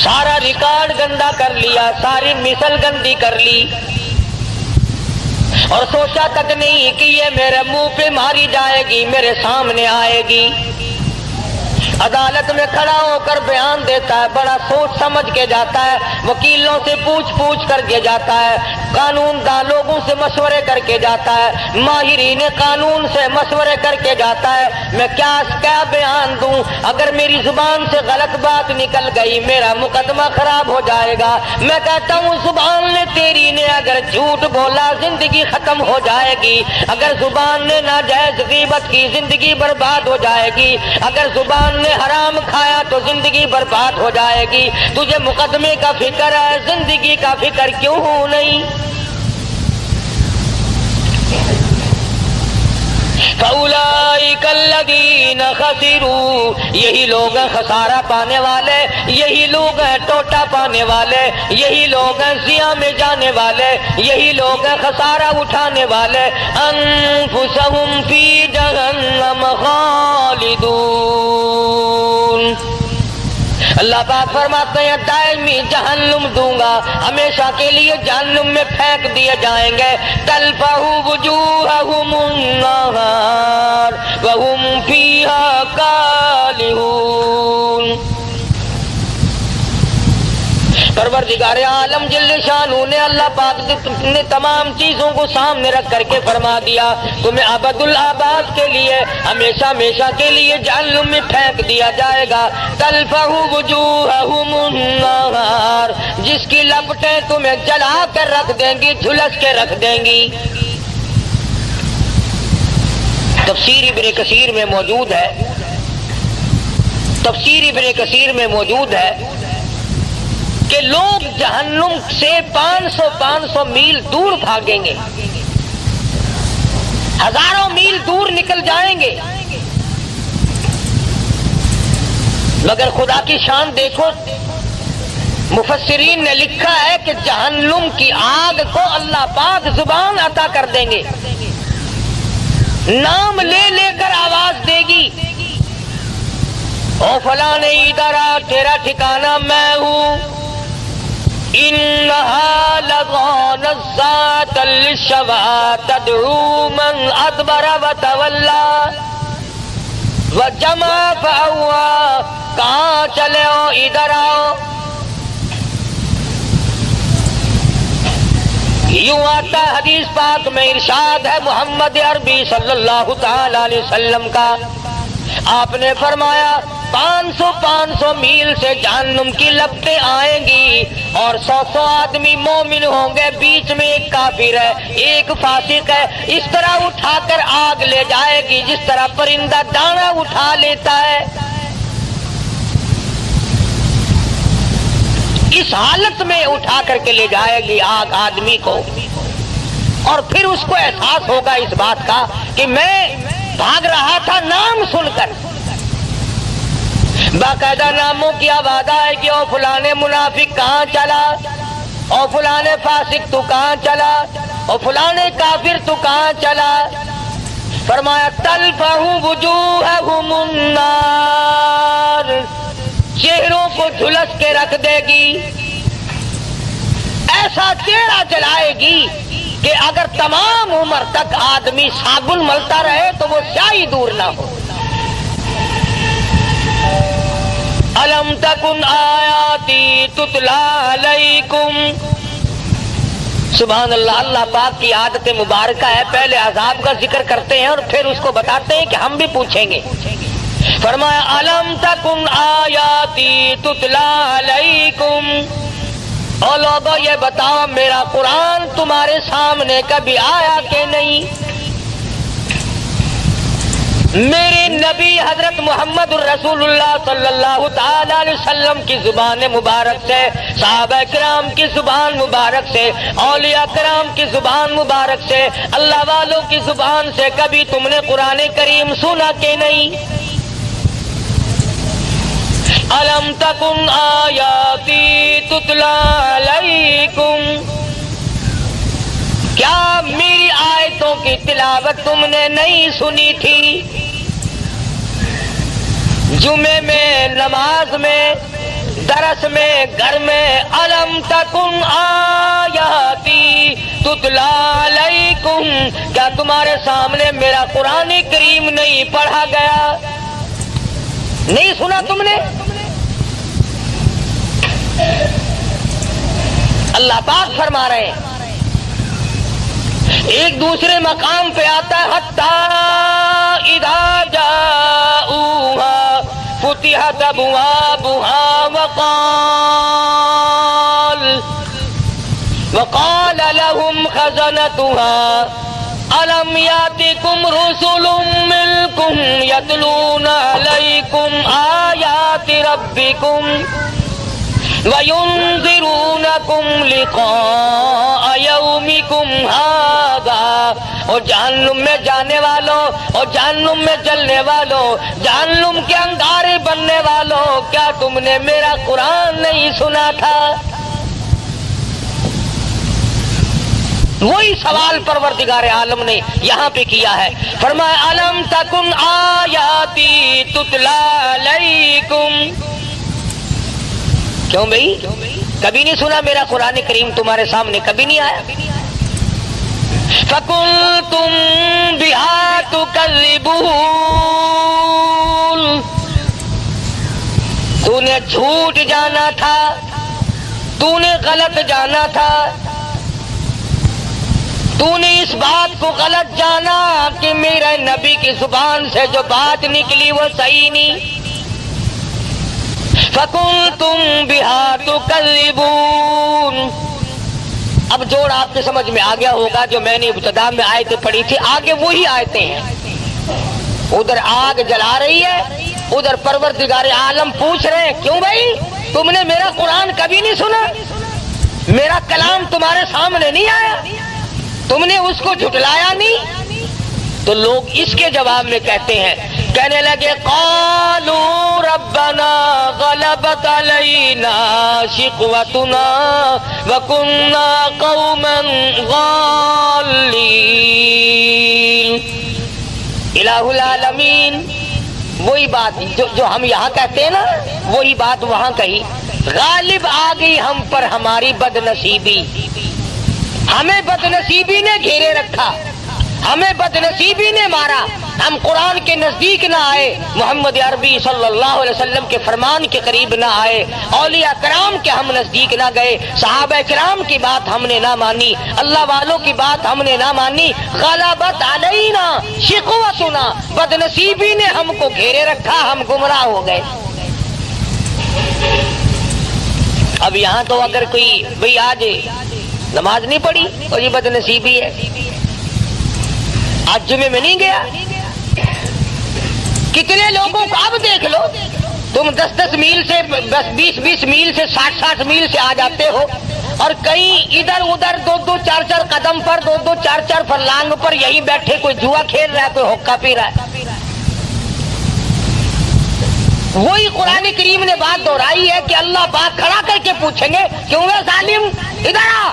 سارا ریکارڈ گندا کر لیا، ساری مثل گندی کر لی، اور سوچا تک نہیں کہ یہ میرے منہ پہ ماری جائے گی، میرے سامنے آئے گی. عدالت میں کھڑا ہو کر بیان دیتا ہے، بڑا سوچ سمجھ کے جاتا ہے، وکیلوں سے پوچھ پوچھ کر کے جاتا ہے، قانون دان لوگوں سے مشورے کر کے جاتا ہے، ماہرین قانون سے مشورے کر کے جاتا ہے. میں کیا بیان دوں؟ اگر میری زبان سے غلط بات نکل گئی میرا مقدمہ خراب ہو جائے گا. میں کہتا ہوں زبان نے تیری نے اگر جھوٹ بولا زندگی ختم ہو جائے گی، اگر زبان نے ناجائز غیبت کی زندگی برباد ہو جائے گی، اگر زبان نے حرام کھایا تو زندگی برباد ہو جائے گی. تجھے مقدمے کا فکر ہے، زندگی کا فکر کیوں نہیں؟ فَأُولَئِكَ الَّذِينَ خَسِرُوا، یہی لوگ ہیں خسارہ پانے والے، یہی لوگ ہیں ٹوٹا پانے والے، یہی لوگ ہیں زیاں میں جانے والے، یہی لوگ ہیں خسارہ اٹھانے والے. انفسہم فی جہنم خالدون. اللہ پاک فرماتے ہیں دائمی جہنم دوں گا، ہمیشہ کے لیے جہنم میں پھینک دیے جائیں گے. تلفح وجوہہم النار وہم فیہا کالہون. پروردگار عالم جل شانہ نے اللہ پاک نے تمام چیزوں کو سامنے رکھ کر کے فرما دیا تمہیں ابد الآباد کے لیے ہمیشہ ہمیشہ کے لیے جہنم میں پھینک دیا جائے گا. تلفح وجوہہم النار، جس کی لپٹیں تمہیں جلا کر رکھ دیں گی، جھلس کے رکھ دیں گی. تفسیر ابن کثیر میں موجود ہے، تفسیر ابن کثیر میں موجود ہے کہ لوگ جہنم سے 500 میل دور بھاگیں گے، ہزاروں میل دور نکل جائیں گے، مگر خدا کی شان دیکھو، مفسرین نے لکھا ہے کہ جہنم کی آگ کو اللہ پاک زبان عطا کر دیں گے، نام لے لے کر آواز دے گی، او فلاں ادھر آ، تیرا ٹھکانہ میں ہوں، انہا لظى نزاعۃ للشوى تدعو من ادبر وتولى وجمع فأوعى. کہاں چلے ہو؟ ادھر آؤ. یوں آتا حدیث پاک میں، ارشاد ہے محمد عربی صلی اللہ تعالی علیہ وسلم کا. آپ نے فرمایا 500 میل سے جہنم کی لپٹیں آئیں گی اور 100 آدمی مومن ہوں گے، بیچ میں ایک کافر ہے، ایک فاسق ہے. اس طرح اٹھا کر آگ لے جائے گی جس طرح پرندہ دانا اٹھا لیتا ہے. اس حالت میں اٹھا کر کے لے جائے گی آگ آدمی کو، اور پھر اس کو احساس ہوگا اس بات کا کہ میں بھاگ رہا تھا نام سن کر. باقاعدہ ناموں کی آواز آئے گی، او فلانے منافق کہاں چلا، او فلانے فاسق تو کہاں چلا، او فلانے کافر تو کہاں چلا. فرمایا تلفح وجوہہم النار، چہروں کو جھلس کے رکھ دے گی، ایسا چہرہ جلائے گی کہ اگر تمام عمر تک آدمی صابن ملتا رہے تو وہ سیاہی دور نہ ہو. الم تکن آیاتی تتلی علیکم. سبحان اللہ. اللہ پاک کی عادت مبارکہ ہے، پہلے عذاب کا ذکر کرتے ہیں اور پھر اس کو بتاتے ہیں کہ ہم بھی پوچھیں گے. فرمایا الم تکن آیاتی تتلی علیکم. اور لوگوں یہ بتاؤ میرا قرآن تمہارے سامنے کبھی آیا کہ نہیں؟ میرے نبی حضرت محمد الرسول اللہ صلی اللہ تعالی علیہ وسلم کی زبان مبارک سے، صحابہ کرام کی زبان مبارک سے، اولیاء کرام کی زبان مبارک سے، اللہ والوں کی زبان سے کبھی تم نے قرآن کریم سنا کہ نہیں؟ الم تکن آیاتی تتلی علیکم. کیا میری آیتوں کی تلاوت تم نے نہیں سنی تھی؟ جمعے میں، نماز میں، درس میں، گھر میں. الم تکن آیاتی تتلی علیکم. کیا تمہارے سامنے میرا قرآن کریم نہیں پڑھا گیا؟ نہیں سنا تم نے؟ اللہ پاک فرما رہے ہیں. ایک دوسرے مقام پہ آتا ہے حتی اذا جاؤوها فتحت ابوابها وقال لهم خزنتها الم یاتکم رسل منکم یتلون علیکم آیات ربکم وَيُنذِرُونَكُمْ لِقَاءَ يَوْمِكُمْ هَذَا. اور جہنم میں جانے والوں اور جہنم میں جلنے والوں، جہنم کے انگارے بننے والوں، کیا تم نے میرا قرآن نہیں سنا تھا؟ وہی سوال پروردگار عالم نے یہاں پہ کیا ہے. فرمایا الم تکن آیاتی تتلی علیکم. کیوں بھائی؟ کبھی نہیں سنا میرا قرآن کریم تمہارے سامنے کبھی نہیں آیا؟ فَكُنْتُمْ بِهَا تُكَذِّبُونَ. تو نے جھوٹ جانا تھا، تو نے غلط جانا تھا، تو نے اس بات کو غلط جانا کہ میرے نبی کی زبان سے جو بات نکلی وہ صحیح نہیں. فَكُنْتُمْ بِهَا تُكَذِّبُونَ. اب جوڑ آپ کے سمجھ میں آ گیا ہوگا جو میں نے ابتدا میں آیتیں پڑھی تھی، آگے وہی آیتیں ہیں. ادھر آگ جلا رہی ہے، ادھر پروردگار عالم پوچھ رہے ہیں کیوں بھائی تم نے میرا قرآن کبھی نہیں سنا؟ میرا کلام تمہارے سامنے نہیں آیا؟ تم نے اس کو جھٹلایا نہیں؟ تو لوگ اس کے جواب میں کہتے ہیں، کہنے لگے قالوا ربنا غلبت علینا شقوتنا وکنا قوما غالین. الہ العالمین وہی بات جو ہم یہاں کہتے ہیں نا، وہی بات وہاں کہی. غالب آ گئی ہم پر ہماری بدنصیبی، ہمیں بدنصیبی نے گھیرے رکھا، ہمیں بدنصیبی نے مارا، ہم قرآن کے نزدیک نہ آئے، محمد عربی صلی اللہ علیہ وسلم کے فرمان کے قریب نہ آئے، اولیاء کرام کے ہم نزدیک نہ گئے، صحابہ کرام کی بات ہم نے نہ مانی، اللہ والوں کی بات ہم نے نہ مانی، غلبت علینا شقوتنا، بدنصیبی نے ہم کو گھیرے رکھا، ہم گمراہ ہو گئے۔ اب یہاں تو اگر کوئی بھئی آج نماز نہیں پڑھی اور یہ بدنصیبی ہے، آج جمعے میں نہیں گیا، کتنے لوگوں کو اب دیکھ لو، تم 10-10 میل سے 20-20 میل سے 60-60 میل سے آ جاتے ہو، اور کہیں ادھر ادھر 2-2 4-4 قدم پر 2-2 4-4 فرلانگ پر یہی بیٹھے کوئی جوا کھیل رہا ہے، کوئی حقہ پی رہا ہے۔ وہی قرآن کریم نے بات دہرائی ہے کہ اللہ بات کھڑا کر کے پوچھیں گے کیوں ہے ظالم، ادھر آ۔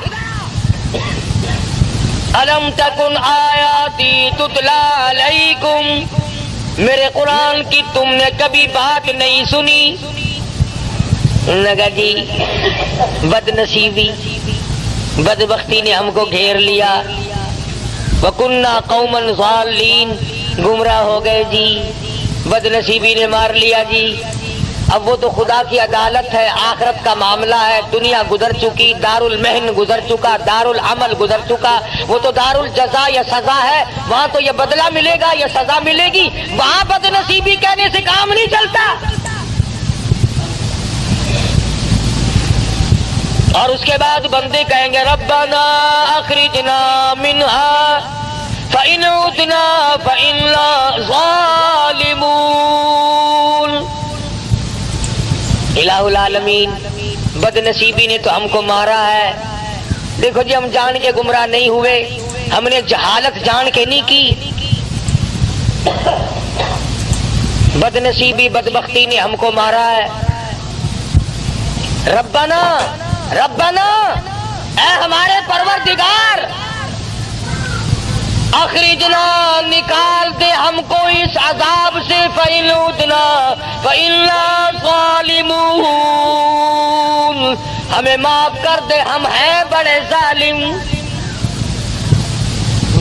الم تکن آیاتی تتلا علیکم، میرے قرآن کی تم نے کبھی بات نہیں سنی؟ لگا جی بدنصیبی بدبختی نے ہم کو گھیر لیا، وَكُنَّا قَوْمًا ضَالِّينَ، گمراہ ہو گئے جی، بدنصیبی نے مار لیا جی۔ اب وہ تو خدا کی عدالت ہے، آخرت کا معاملہ ہے، دنیا گزر چکی، دار المحن گزر چکا، دار العمل گزر چکا، وہ تو دار الجزا یا سزا ہے، وہاں تو یہ بدلہ ملے گا یا سزا ملے گی، وہاں بدنصیبی کہنے سے کام نہیں چلتا۔ اور اس کے بعد بندے کہیں گے ربنا اخرجنا منہا فإن عدنا فإنا ظالمون۔ الہ العالمین، بدنصیبی نے تو ہم کو مارا ہے۔ دیکھو جی، ہم جان کے گمراہ نہیں ہوئے، ہم نے جہالت جان کے نہیں کی، بدنصیبی بدبختی نے ہم کو مارا ہے۔ ربنا ربنا، اے ہمارے پروردگار، اخرجنا، نکال دے ہم کو اس عذاب سے، فإن عدنا فإنا ظالمون، ہمیں معاف کر دے، ہم ہیں بڑے ظالم،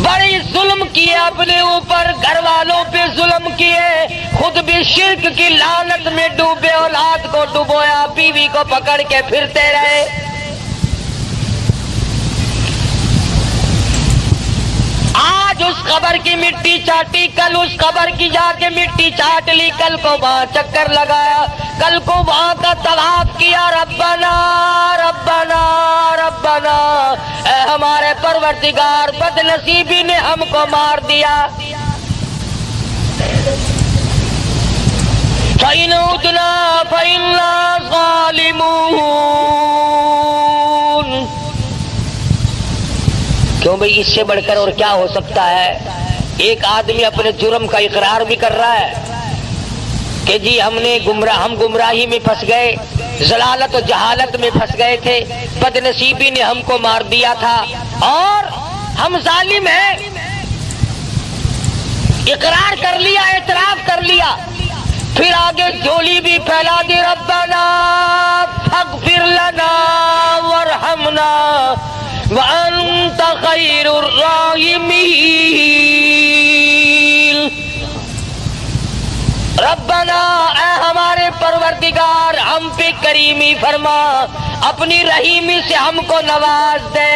بڑی ظلم کیے اپنے اوپر، گھر والوں پہ ظلم کیے، خود بھی شرک کی لعنت میں ڈوبے، اولاد کو ڈبویا، بیوی کو پکڑ کے پھرتے رہے۔ آج اس قبر کی مٹی چاٹی، کل اس قبر کی جا کے مٹی چاٹ لی، کل کو وہاں چکر لگایا، کل کو وہاں کا طواف کیا، ربنا ربنا ربنا، اے ہمارے پروردگار، بدنصیبی نے ہم کو مار دیا۔ فَإِنْ عُدْنَا فَإِنَّا ظَالِمُونَ۔ کیوں بھئی، اس سے بڑھ کر اور کیا ہو سکتا ہے؟ ایک آدمی اپنے جرم کا اقرار بھی کر رہا ہے کہ جی ہم گمراہی میں پھنس گئے، ضلالت و جہالت میں پھنس گئے تھے، بدنصیبی نے ہم کو مار دیا تھا اور ہم ظالم ہیں، اقرار کر لیا، اعتراف کر لیا، پھر آگے جھولی بھی پھیلا دی، ربنا فاغفر لنا وارحمنا وانت خیر الراحمین۔ ربنا، اے ہمارے پروردگار، ہم پہ کریمی فرما، اپنی رحیمی سے ہم کو نواز دے۔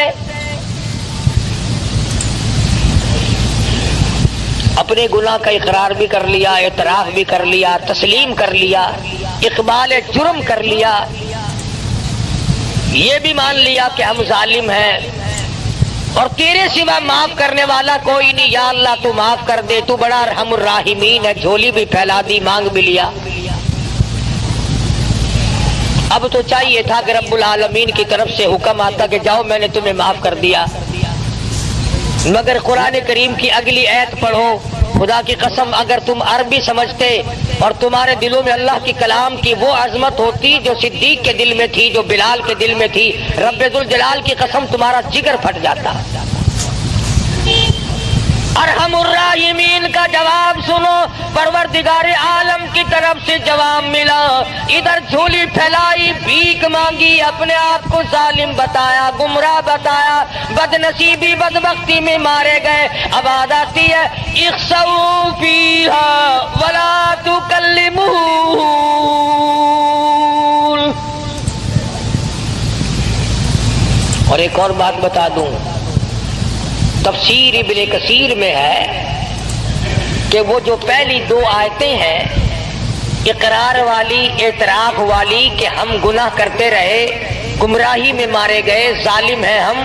اپنے گناہ کا اقرار بھی کر لیا، اعتراف بھی کر لیا، تسلیم کر لیا، اقبال جرم کر لیا، یہ بھی مان لیا کہ ہم ظالم ہیں اور تیرے سوا معاف کرنے والا کوئی نہیں، یا اللہ تو معاف کر دے، تو بڑا ارحم الراحمین ہے۔ جھولی بھی پھیلا دی، مانگ بھی لیا۔ اب تو چاہیے تھا کہ رب العالمین کی طرف سے حکم آتا کہ جاؤ میں نے تمہیں معاف کر دیا، مگر قرآن کریم کی اگلی آیت پڑھو، خدا کی قسم اگر تم عربی سمجھتے اور تمہارے دلوں میں اللہ کی کلام کی وہ عظمت ہوتی جو صدیق کے دل میں تھی، جو بلال کے دل میں تھی، رب ذوالجلال کی قسم تمہارا جگر پھٹ جاتا۔ ارحم الراحمین کا جواب سنو، پروردگار عالم کی طرف سے جواب ملا۔ ادھر جھولی پھیلائی، بھیک مانگی، اپنے آپ کو ظالم بتایا، گمراہ بتایا، بد نصیبی بدبختی میں مارے گئے۔ آواز آتی ہے اخسؤوا فیہا ولا تکلمون۔ اور ایک اور بات بتا دوں، تفسیر ابن کثیر میں ہے کہ وہ جو پہلی دو آیتیں ہیں اقرار والی، اعتراف والی کہ ہم گناہ کرتے رہے، گمراہی میں مارے گئے، ظالم ہیں ہم،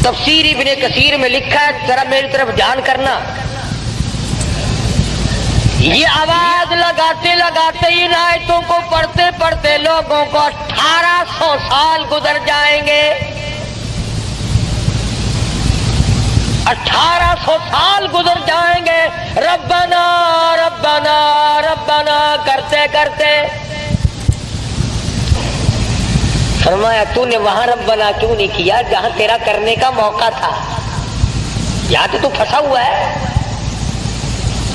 تفسیر ابن کثیر میں لکھا ہے، ذرا میری طرف دھیان کرنا، یہ آواز لگاتے لگاتے ان آیتوں کو پڑھتے پڑھتے لوگوں کو 1800 سال گزر جائیں گے۔ 1800 سال گزر جائیں گے ربنا ربنا ربنا کرتے کرتے۔ فرمایا تو نے وہاں ربنا کیوں نہیں کیا جہاں تیرا کرنے کا موقع تھا؟ یہاں تو پھنسا ہوا ہے،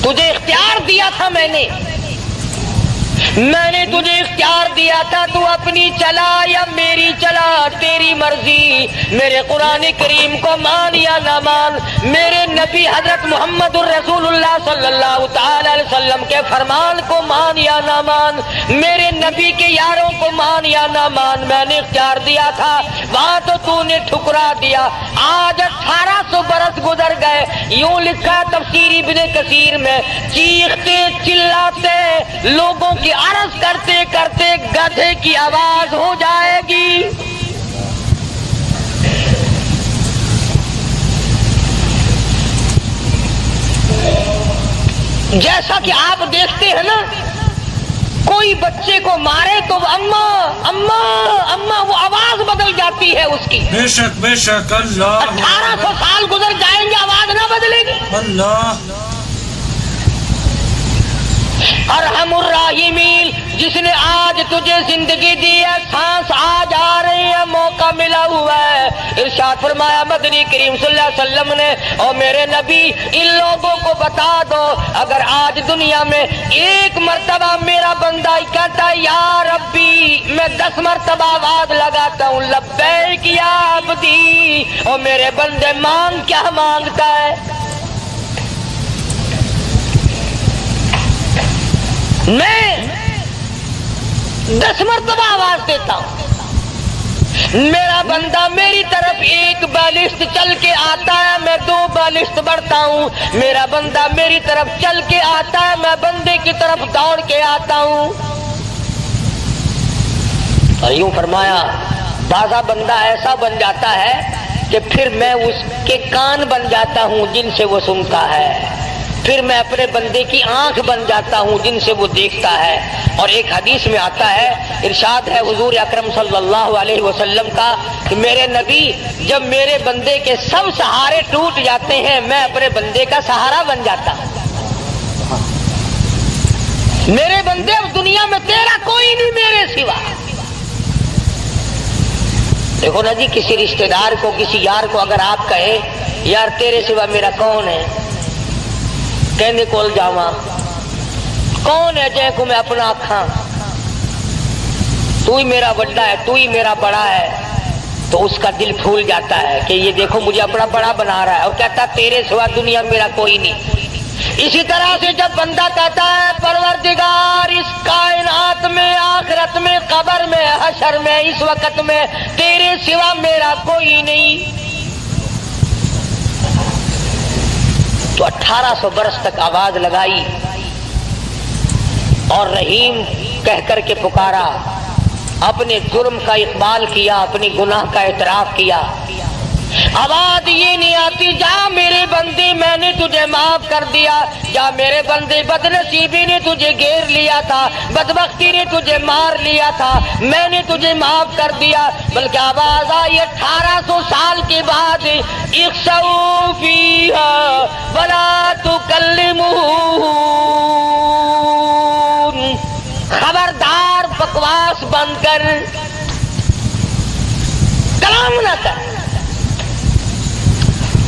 تجھے اختیار دیا تھا میں نے تجھے اختیار دیا تھا، تو اپنی چلا یا میری چلا، تیری مرضی۔ میرے قرآن کریم کو مان یا نہ مان، میرے نبی حضرت محمد الرسول اللہ صلی اللہ تعالی علیہ وسلم کے فرمان کو مان یا نہ مان، میرے نبی کے یاروں کو مان یا نہ مان، میں نے اختیار دیا تھا، وہاں تو نے ٹھکرا دیا۔ آج 1800 برس گزر گئے، یوں لکھا تفسیر ابن کثیر میں، چیختے چلاتے لوگوں کی عرض کرتے کرتے گدھے کی آواز ہو جائے گی۔ جیسا کہ آپ دیکھتے ہیں نا، کوئی بچے کو مارے تو اماں اماں اماں وہ آواز بدل جاتی ہے اس کی۔ بے شک اللہ 1800 سال گزر جائیں گے، آواز نہ بدلے گی۔ اللہ ارحم الراحمین، جس نے آج تجھے زندگی دی ہے، سانس آج آ رہی ہے، موقع ملا ہوا ہے۔ ارشاد فرمایا مدنی کریم صلی اللہ علیہ وسلم نے، اور میرے نبی ان لوگوں کو بتا دو، اگر آج دنیا میں ایک مرتبہ میرا بندہ کہتا ہے یا ربی، میں 10 مرتبہ آواز لگاتا ہوں لبیک یا عبدی، اور میرے بندے مانگ کیا مانگتا ہے؟ میں 10 مرتبہ آواز دیتا ہوں، میرا بندہ میری طرف 1 بالشت چل کے آتا ہے، میں 2 بالشت بڑھتا ہوں، میرا بندہ میری طرف چل کے آتا ہے، میں بندے کی طرف دوڑ کے آتا ہوں۔ اور یوں فرمایا بعضا بندہ ایسا بن جاتا ہے کہ پھر میں اس کے کان بن جاتا ہوں جن سے وہ سنتا ہے، پھر میں اپنے بندے کی آنکھ بن جاتا ہوں جن سے وہ دیکھتا ہے۔ اور ایک حدیث میں آتا ہے، ارشاد ہے حضور اکرم صلی اللہ علیہ وسلم کا کہ میرے نبی جب میرے بندے کے سب سہارے ٹوٹ جاتے ہیں، میں اپنے بندے کا سہارا بن جاتا ہوں۔ میرے بندے اب دنیا میں تیرا کوئی نہیں میرے سوا۔ دیکھو نا جی، کسی رشتہ دار کو، کسی یار کو اگر آپ کہیں یار تیرے سوا میرا کون ہے، کہنے کول جاواں، کون ہے جے کو میں اپنا آکھاں، تو ہی میرا بڑا ہے، تو ہی میرا بڑا ہے، تو اس کا دل پھول جاتا ہے کہ یہ دیکھو مجھے اپنا بڑا بنا رہا ہے، اور کہتا ہے تیرے سوا دنیا میرا کوئی نہیں۔ اسی طرح سے جب بندہ کہتا ہے پروردگار اس کائنات میں، آخرت میں، قبر میں، حشر میں، اس وقت میں تیرے سوا میرا کوئی نہیں، تو 1800 برس تک آواز لگائی اور رحیم کہہ کر کے پکارا، اپنے جرم کا اقبال کیا، اپنی گناہ کا اعتراف کیا۔ آواز یہ نہیں آتی جا میرے بندے میں نے تجھے معاف کر دیا، جا میرے بندے بدنصیبی نے تجھے گھیر لیا تھا، بدبختی نے تجھے مار لیا تھا، میں نے تجھے معاف کر دیا، بلکہ آواز آئی 1800 سال کے بعد اخسؤوا فیہا ولا تکلمون، خبردار بکواس بند کر، کلام نہ کر۔